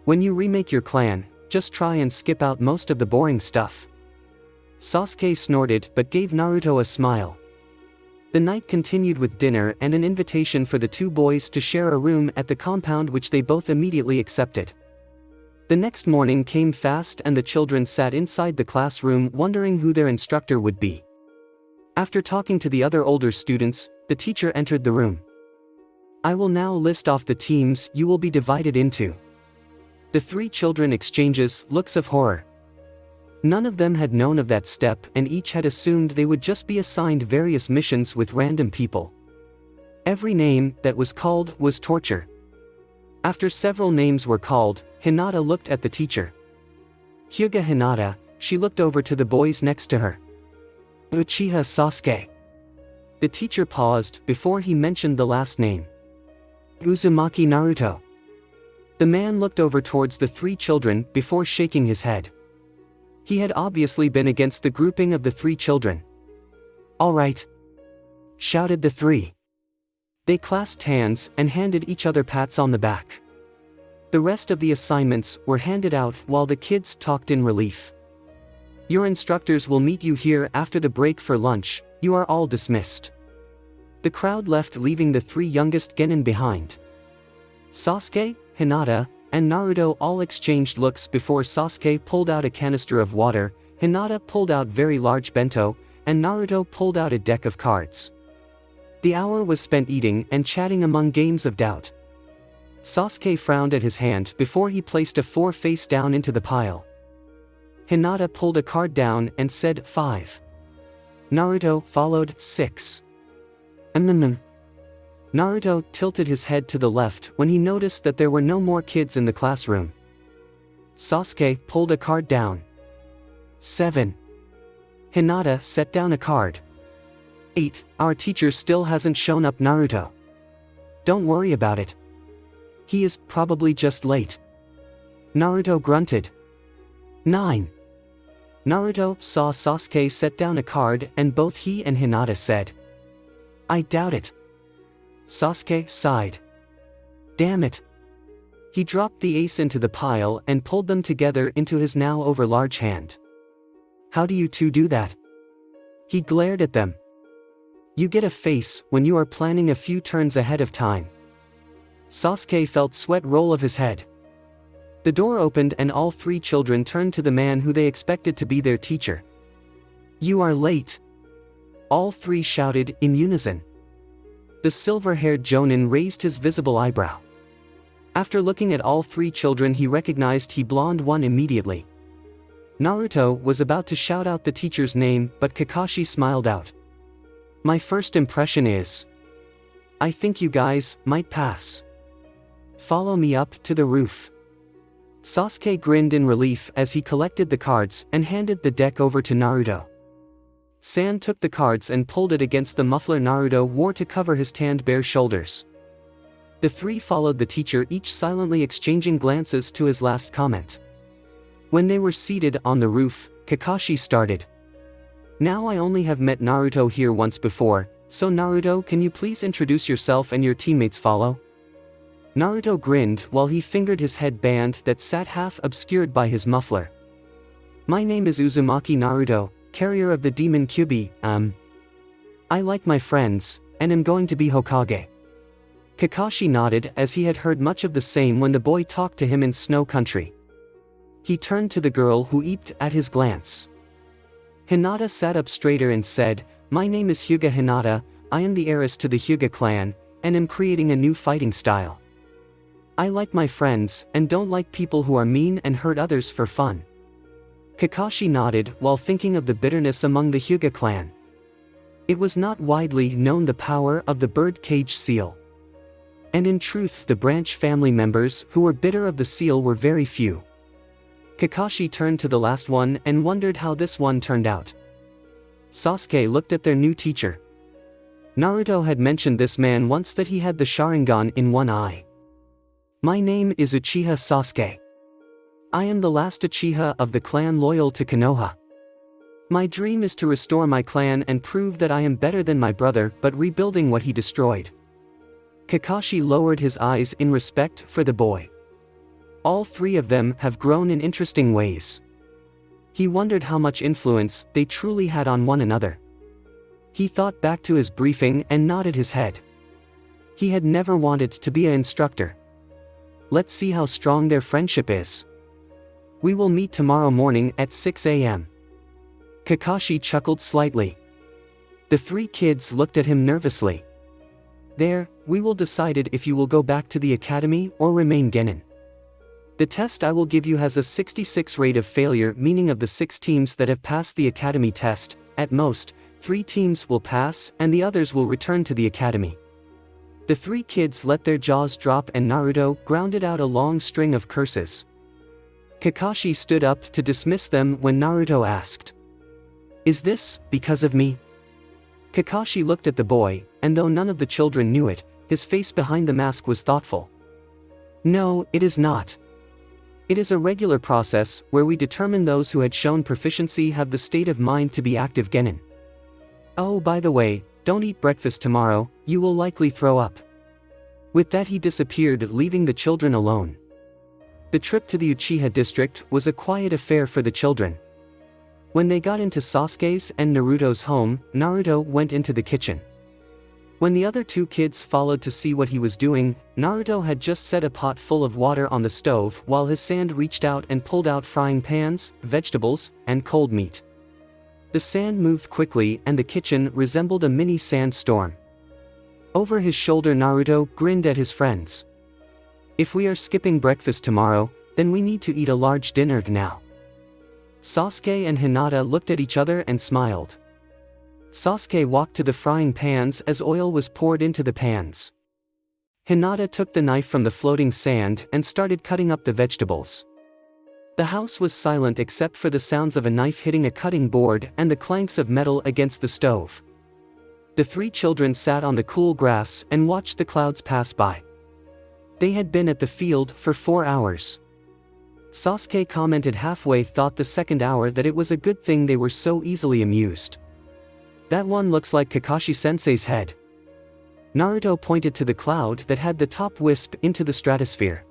When you remake your clan, just try and skip out most of the boring stuff. Sasuke snorted but gave Naruto a smile. The night continued with dinner and an invitation for the two boys to share a room at the compound which they both immediately accepted. The next morning came fast and the children sat inside the classroom wondering who their instructor would be. After talking to the other older students, the teacher entered the room. I will now list off the teams you will be divided into. The three children exchanged looks of horror. None of them had known of that step and each had assumed they would just be assigned various missions with random people. Every name that was called was torture. After several names were called, Hinata looked at the teacher. Hyuga Hinata, she looked over to the boys next to her. Uchiha Sasuke. The teacher paused before he mentioned the last name. Uzumaki Naruto. The man looked over towards the three children before shaking his head. He had obviously been against the grouping of the three children. All right, shouted the three. They clasped hands and handed each other pats on the back. The rest of the assignments were handed out while the kids talked in relief. Your instructors will meet you here after the break for lunch, you are all dismissed. The crowd left leaving the three youngest genin behind. Sasuke, Hinata, and Naruto all exchanged looks before Sasuke pulled out a canister of water, Hinata pulled out very large bento, and Naruto pulled out a deck of cards. The hour was spent eating and chatting among games of doubt. Sasuke frowned at his hand before he placed a 4 face down into the pile. Hinata pulled a card down and said 5. Naruto followed 6. Naruto tilted his head to the left when he noticed that there were no more kids in the classroom. Sasuke pulled a card down. 7. Hinata set down a card. 8. Our teacher still hasn't shown up, Naruto. Don't worry about it. He is probably just late. Naruto grunted. 9. Naruto saw Sasuke set down a card and both he and Hinata said, I doubt it. Sasuke sighed. Damn it. He dropped the ace into the pile and pulled them together into his now over-large hand. How do you two do that? He glared at them. You get a face when you are planning a few turns ahead of time. Sasuke felt sweat roll of his head. The door opened and all three children turned to the man who they expected to be their teacher. You are late. All three shouted in unison. The silver-haired Jonin raised his visible eyebrow. After looking at all three children he recognized the blonde one immediately. Naruto was about to shout out the teacher's name but Kakashi smiled out. My first impression is, I think you guys might pass. Follow me up to the roof. Sasuke grinned in relief as he collected the cards and handed the deck over to Naruto. San took the cards and pulled it against the muffler Naruto wore to cover his tanned bare shoulders. The three followed the teacher, each silently exchanging glances to his last comment. When they were seated on the roof, Kakashi started. Now I only have met Naruto here once before, so Naruto, can you please introduce yourself and your teammates follow? Naruto grinned while he fingered his headband that sat half obscured by his muffler. My name is Uzumaki Naruto, carrier of the demon Kyuubi. I like my friends, and am going to be Hokage. Kakashi nodded as he had heard much of the same when the boy talked to him in Snow Country. He turned to the girl who eeped at his glance. Hinata sat up straighter and said, My name is Hyuga Hinata, I am the heiress to the Hyuga clan, and am creating a new fighting style. I like my friends, and don't like people who are mean and hurt others for fun. Kakashi nodded while thinking of the bitterness among the Hyuga clan. It was not widely known the power of the bird-cage seal. And in truth the branch family members who were bitter of the seal were very few. Kakashi turned to the last one and wondered how this one turned out. Sasuke looked at their new teacher. Naruto had mentioned this man once, that he had the Sharingan in one eye. My name is Uchiha Sasuke. I am the last Uchiha of the clan loyal to Konoha. My dream is to restore my clan and prove that I am better than my brother, but rebuilding what he destroyed. Kakashi lowered his eyes in respect for the boy. All three of them have grown in interesting ways. He wondered how much influence they truly had on one another. He thought back to his briefing and nodded his head. He had never wanted to be an instructor. Let's see how strong their friendship is. We will meet tomorrow morning at 6 a.m. Kakashi chuckled slightly. The three kids looked at him nervously. There, we will decide if you will go back to the academy or remain genin. The test I will give you has a 66 rate of failure, meaning of the 6 teams that have passed the academy test, at most, 3 teams will pass and the others will return to the academy. The three kids let their jaws drop and Naruto grounded out a long string of curses. Kakashi stood up to dismiss them when Naruto asked, Is this because of me? Kakashi looked at the boy, and though none of the children knew it, his face behind the mask was thoughtful. No, it is not. It is a regular process where we determine those who had shown proficiency have the state of mind to be active genin. Oh, by the way, don't eat breakfast tomorrow, you will likely throw up. With that he disappeared, leaving the children alone. The trip to the Uchiha district was a quiet affair for the children. When they got into Sasuke's and Naruto's home, Naruto went into the kitchen. When the other 2 kids followed to see what he was doing, Naruto had just set a pot full of water on the stove while his sand reached out and pulled out frying pans, vegetables, and cold meat. The sand moved quickly and the kitchen resembled a mini sandstorm. Over his shoulder Naruto grinned at his friends. If we are skipping breakfast tomorrow, then we need to eat a large dinner now. Sasuke and Hinata looked at each other and smiled. Sasuke walked to the frying pans as oil was poured into the pans. Hinata took the knife from the floating sand and started cutting up the vegetables. The house was silent except for the sounds of a knife hitting a cutting board and the clanks of metal against the stove. The 3 children sat on the cool grass and watched the clouds pass by. They had been at the field for 4 hours. Sasuke commented halfway thought the second hour that it was a good thing they were so easily amused. That one looks like Kakashi-sensei's head. Naruto pointed to the cloud that had the top wisp into the stratosphere.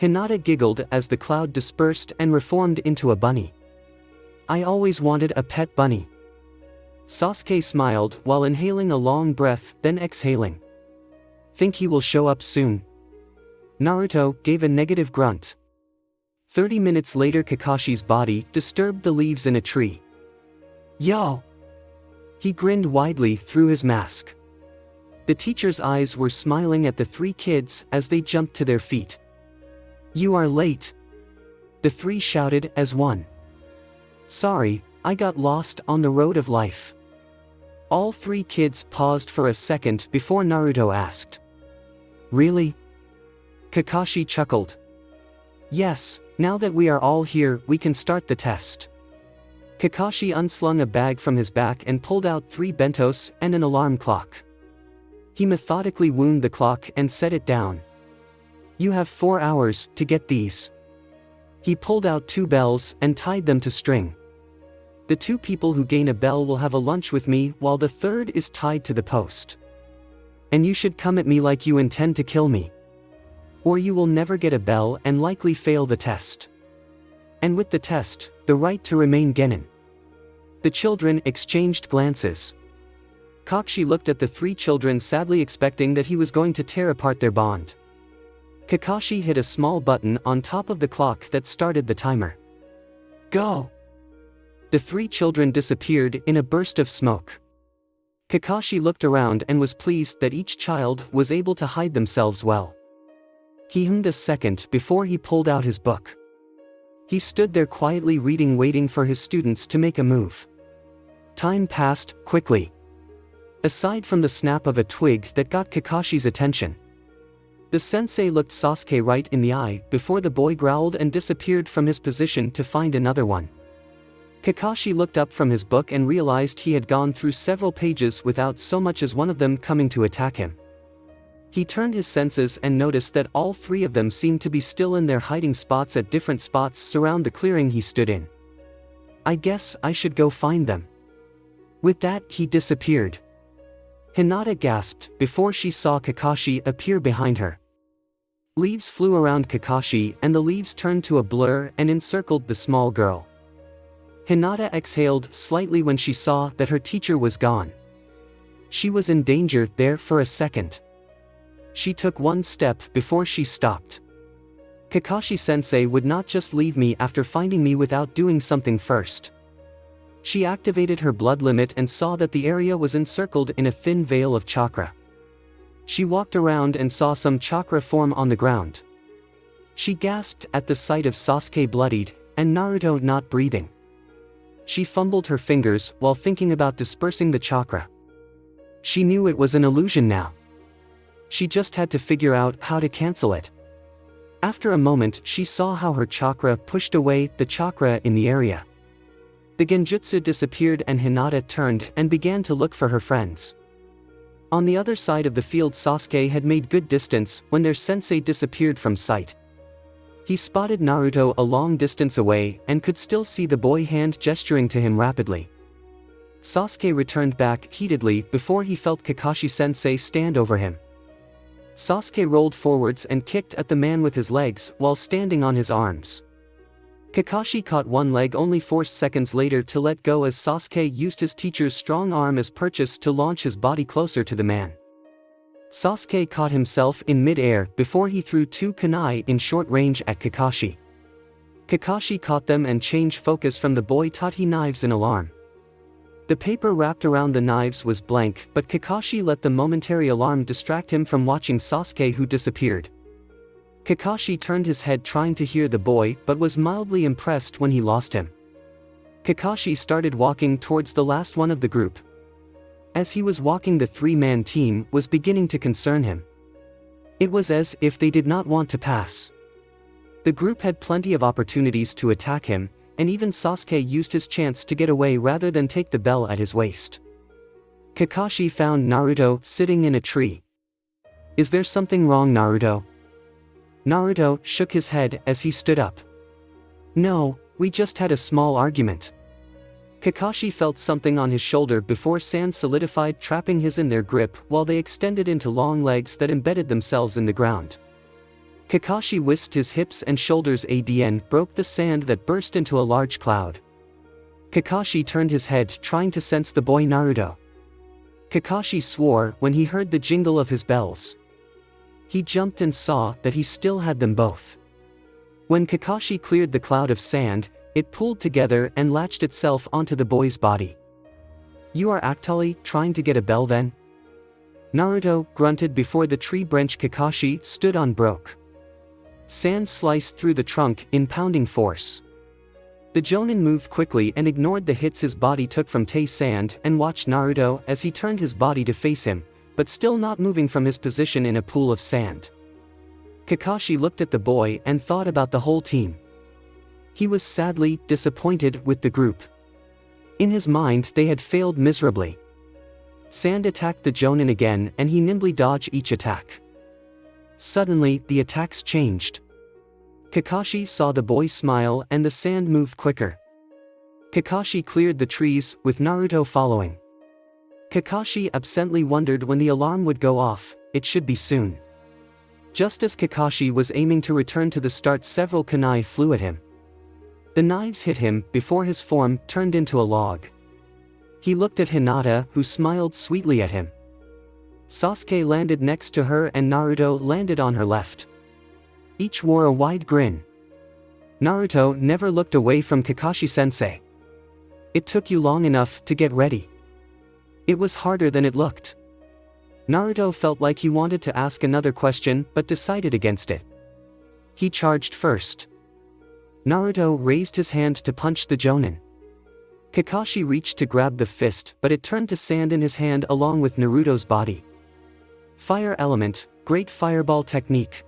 Hinata giggled as the cloud dispersed and reformed into a bunny. I always wanted a pet bunny. Sasuke smiled while inhaling a long breath, then exhaling. Think he will show up soon? Naruto gave a negative grunt. 30 minutes later Kakashi's body disturbed the leaves in a tree. Yo! He grinned widely through his mask. The teacher's eyes were smiling at the 3 kids as they jumped to their feet. You are late! The 3 shouted as one. Sorry, I got lost on the road of life. All 3 kids paused for a second before Naruto asked. Really? Kakashi chuckled. Yes, now that we are all here, we can start the test. Kakashi unslung a bag from his back and pulled out 3 bentos and an alarm clock. He methodically wound the clock and set it down. "You have 4 hours to get these." He pulled out 2 bells and tied them to string. "The 2 people who gain a bell will have a lunch with me while the 3rd is tied to the post. And you should come at me like you intend to kill me. Or you will never get a bell and likely fail the test. And with the test, the right to remain genin." The children exchanged glances. Kakashi looked at the 3 children sadly, expecting that he was going to tear apart their bond. Kakashi hit a small button on top of the clock that started the timer. "Go!" The 3 children disappeared in a burst of smoke. Kakashi looked around and was pleased that each child was able to hide themselves well. He hummed a second before he pulled out his book. He stood there quietly reading, waiting for his students to make a move. Time passed quickly. Aside from the snap of a twig that got Kakashi's attention, the sensei looked Sasuke right in the eye before the boy growled and disappeared from his position to find another one. Kakashi looked up from his book and realized he had gone through several pages without so much as one of them coming to attack him. He turned his senses and noticed that all 3 of them seemed to be still in their hiding spots at different spots surround the clearing he stood in. "I guess I should go find them." With that, he disappeared. Hinata gasped before she saw Kakashi appear behind her. Leaves flew around Kakashi and the leaves turned to a blur and encircled the small girl. Hinata exhaled slightly when she saw that her teacher was gone. She was in danger there for a second. She took 1 step before she stopped. Kakashi-sensei would not just leave me after finding me without doing something first. She activated her blood limit and saw that the area was encircled in a thin veil of chakra. She walked around and saw some chakra form on the ground. She gasped at the sight of Sasuke bloodied, and Naruto not breathing. She fumbled her fingers while thinking about dispersing the chakra. She knew it was an illusion now. She just had to figure out how to cancel it. After a moment, she saw how her chakra pushed away the chakra in the area. The genjutsu disappeared and Hinata turned and began to look for her friends. On the other side of the field, Sasuke had made good distance when their sensei disappeared from sight. He spotted Naruto a long distance away and could still see the boy hand gesturing to him rapidly. Sasuke returned back heatedly before he felt Kakashi-sensei stand over him. Sasuke rolled forwards and kicked at the man with his legs while standing on his arms. Kakashi caught one leg only 4 seconds later to let go as Sasuke used his teacher's strong arm as purchase to launch his body closer to the man. Sasuke caught himself in mid-air before he threw 2 kunai in short range at Kakashi. Kakashi caught them and changed focus from the boy Tachi knives in alarm. The paper wrapped around the knives was blank, but Kakashi let the momentary alarm distract him from watching Sasuke, who disappeared. Kakashi turned his head trying to hear the boy but was mildly impressed when he lost him. Kakashi started walking towards the last one of the group. As he was walking, the 3-man team was beginning to concern him. It was as if they did not want to pass. The group had plenty of opportunities to attack him, and even Sasuke used his chance to get away rather than take the bell at his waist. Kakashi found Naruto sitting in a tree. "Is there something wrong, Naruto?" Naruto shook his head as he stood up. "No, we just had a small argument." Kakashi felt something on his shoulder before sand solidified, trapping his in their grip while they extended into long legs that embedded themselves in the ground. Kakashi whisked his hips and shoulders and broke the sand that burst into a large cloud. Kakashi turned his head trying to sense the boy Naruto. Kakashi swore when he heard the jingle of his bells. He jumped and saw that he still had them both. When Kakashi cleared the cloud of sand, it pulled together and latched itself onto the boy's body. "You are actually trying to get a bell then?" Naruto grunted before the tree branch Kakashi stood on broke. Sand sliced through the trunk in pounding force. The Jonin moved quickly and ignored the hits his body took from Tei sand and watched Naruto as he turned his body to face him, but still not moving from his position in a pool of sand. Kakashi looked at the boy and thought about the whole team. He was sadly disappointed with the group. In his mind, they had failed miserably. Sand attacked the Jonin again and he nimbly dodged each attack. Suddenly, the attacks changed. Kakashi saw the boy smile and the sand moved quicker. Kakashi cleared the trees, with Naruto following. Kakashi absently wondered when the alarm would go off. It should be soon. Just as Kakashi was aiming to return to the start, several kunai flew at him. The knives hit him before his form turned into a log. He looked at Hinata, who smiled sweetly at him. Sasuke landed next to her and Naruto landed on her left. Each wore a wide grin. Naruto never looked away from Kakashi-sensei. It took you long enough to get ready. It was harder than it looked. Naruto felt like he wanted to ask another question but decided against it. He charged first. Naruto raised his hand to punch the Jonin. Kakashi reached to grab the fist but it turned to sand in his hand along with Naruto's body. Fire element, great fireball technique.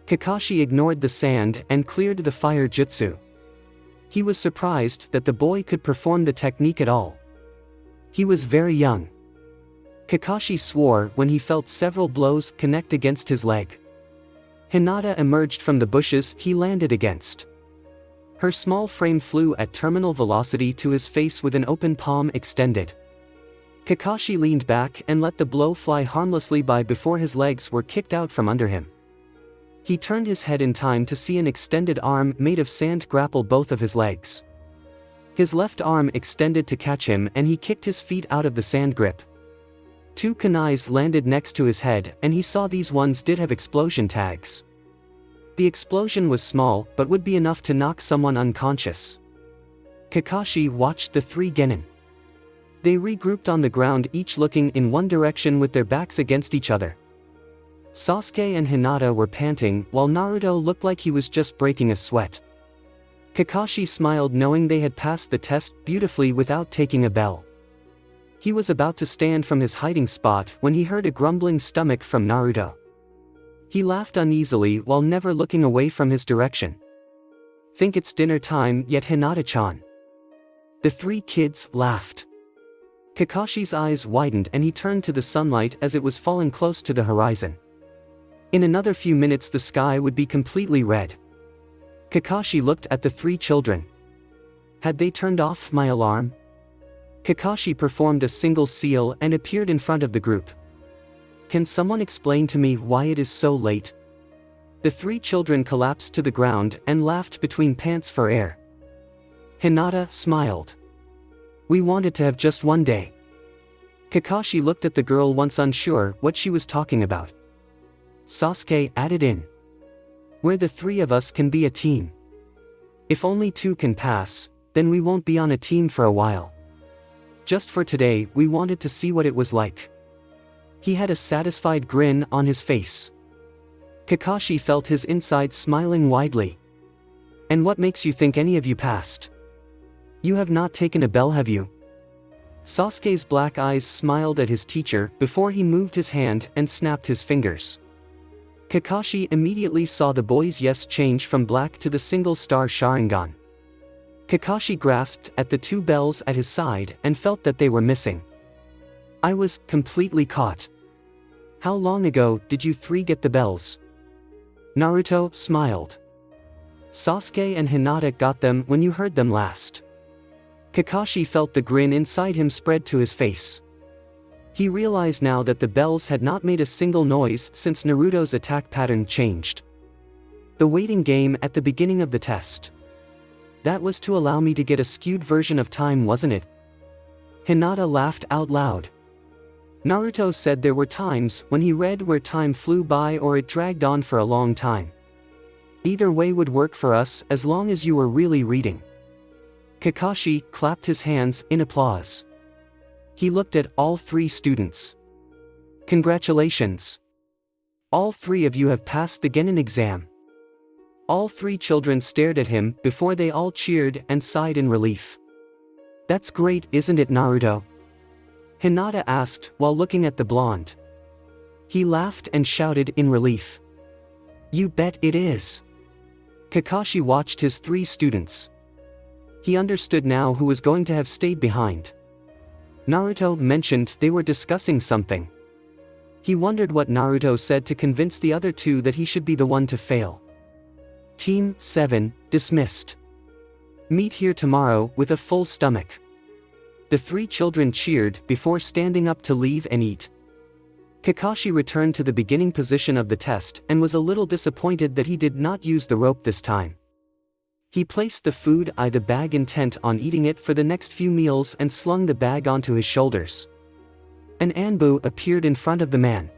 Kakashi ignored the sand and cleared the fire jutsu. He was surprised that the boy could perform the technique at all. He was very young. Kakashi swore when he felt several blows connect against his leg. Hinata emerged from the bushes he landed against. Her small frame flew at terminal velocity to his face with an open palm extended. Kakashi leaned back and let the blow fly harmlessly by before his legs were kicked out from under him. He turned his head in time to see an extended arm made of sand grapple both of his legs. His left arm extended to catch him and he kicked his feet out of the sand grip. Two kunais landed next to his head and he saw these ones did have explosion tags. The explosion was small but would be enough to knock someone unconscious. Kakashi watched the three genin. They regrouped on the ground, each looking in one direction with their backs against each other. Sasuke and Hinata were panting while Naruto looked like he was just breaking a sweat. Kakashi smiled knowing they had passed the test beautifully without taking a bell. He was about to stand from his hiding spot when he heard a grumbling stomach from Naruto. He laughed uneasily while never looking away from his direction. Think it's dinner time yet, Hinata-chan? The three kids laughed. Kakashi's eyes widened and he turned to the sunlight as it was falling close to the horizon. In another few minutes the sky would be completely red. Kakashi looked at the three children. Had they turned off my alarm? Kakashi performed a single seal and appeared in front of the group. Can someone explain to me why it is so late? The three children collapsed to the ground and laughed between pants for air. Hinata smiled. We wanted to have just one day. Kakashi looked at the girl once unsure what she was talking about. Sasuke added in. Where the three of us can be a team. If only two can pass, then we won't be on a team for a while. Just for today we wanted to see what it was like. He had a satisfied grin on his face. Kakashi felt his insides smiling widely. And what makes you think any of you passed? You have not taken a bell, have you? Sasuke's black eyes smiled at his teacher before he moved his hand and snapped his fingers. Kakashi immediately saw the boy's yes change from black to the single-star Sharingan. Kakashi grasped at the two bells at his side and felt that they were missing. I was completely caught. How long ago did you three get the bells? Naruto smiled. Sasuke and Hinata got them when you heard them last. Kakashi felt the grin inside him spread to his face. He realized now that the bells had not made a single noise since Naruto's attack pattern changed. The waiting game at the beginning of the test. That was to allow me to get a skewed version of time, wasn't it? Hinata laughed out loud. Naruto said there were times when he read where time flew by or it dragged on for a long time. Either way would work for us as long as you were really reading. Kakashi clapped his hands in applause. He looked at all three students. Congratulations! All three of you have passed the Genin exam. All three children stared at him before they all cheered and sighed in relief. That's great, isn't it, Naruto? Hinata asked while looking at the blonde. He laughed and shouted in relief. You bet it is. Kakashi watched his three students. He understood now who was going to have stayed behind. Naruto mentioned they were discussing something. He wondered what Naruto said to convince the other two that he should be the one to fail. Team 7, dismissed. Meet here tomorrow with a full stomach. The three children cheered before standing up to leave and eat. Kakashi returned to the beginning position of the test and was a little disappointed that he did not use the rope this time. He placed the food in the bag intent on eating it for the next few meals and slung the bag onto his shoulders. An Anbu appeared in front of the man.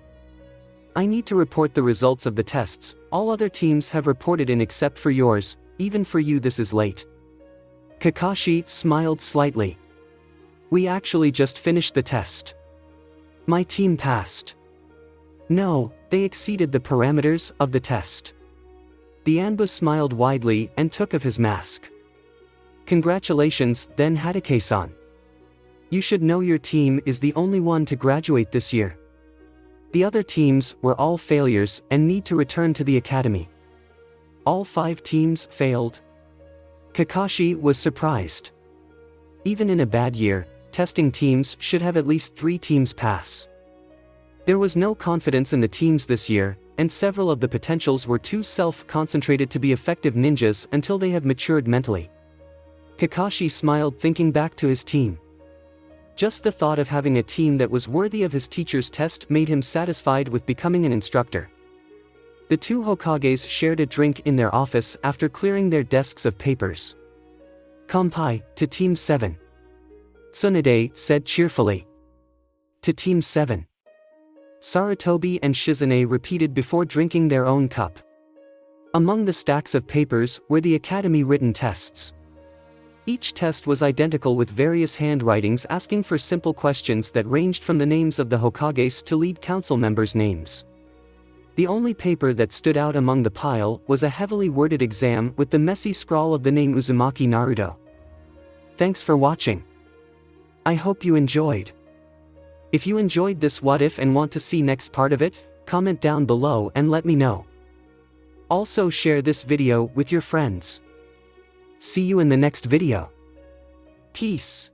I need to report the results of the tests. All other teams have reported in except for yours. Even for you this is late. Kakashi smiled slightly. We actually just finished the test. My team passed. No, they exceeded the parameters of the test. The Anbu smiled widely and took off his mask. Congratulations, then Hatake-san. You should know your team is the only one to graduate this year. The other teams were all failures and need to return to the academy. All 5 teams failed. Kakashi was surprised. Even in a bad year, testing teams should have at least 3 teams pass. There was no confidence in the teams this year, and several of the potentials were too self-concentrated to be effective ninjas until they have matured mentally. Kakashi smiled thinking back to his team. Just the thought of having a team that was worthy of his teacher's test made him satisfied with becoming an instructor. The 2 Hokages shared a drink in their office after clearing their desks of papers. Kanpai, to Team 7. Tsunade said cheerfully. To Team 7. Sarutobi and Shizune repeated before drinking their own cup. Among the stacks of papers were the academy written tests. Each test was identical with various handwritings asking for simple questions that ranged from the names of the Hokages to lead council members' names. The only paper that stood out among the pile was a heavily worded exam with the messy scrawl of the name Uzumaki Naruto. Thanks for watching. I hope you enjoyed. If you enjoyed this what if and want to see next part of it, comment down below and let me know. Also share this video with your friends. See you in the next video. Peace.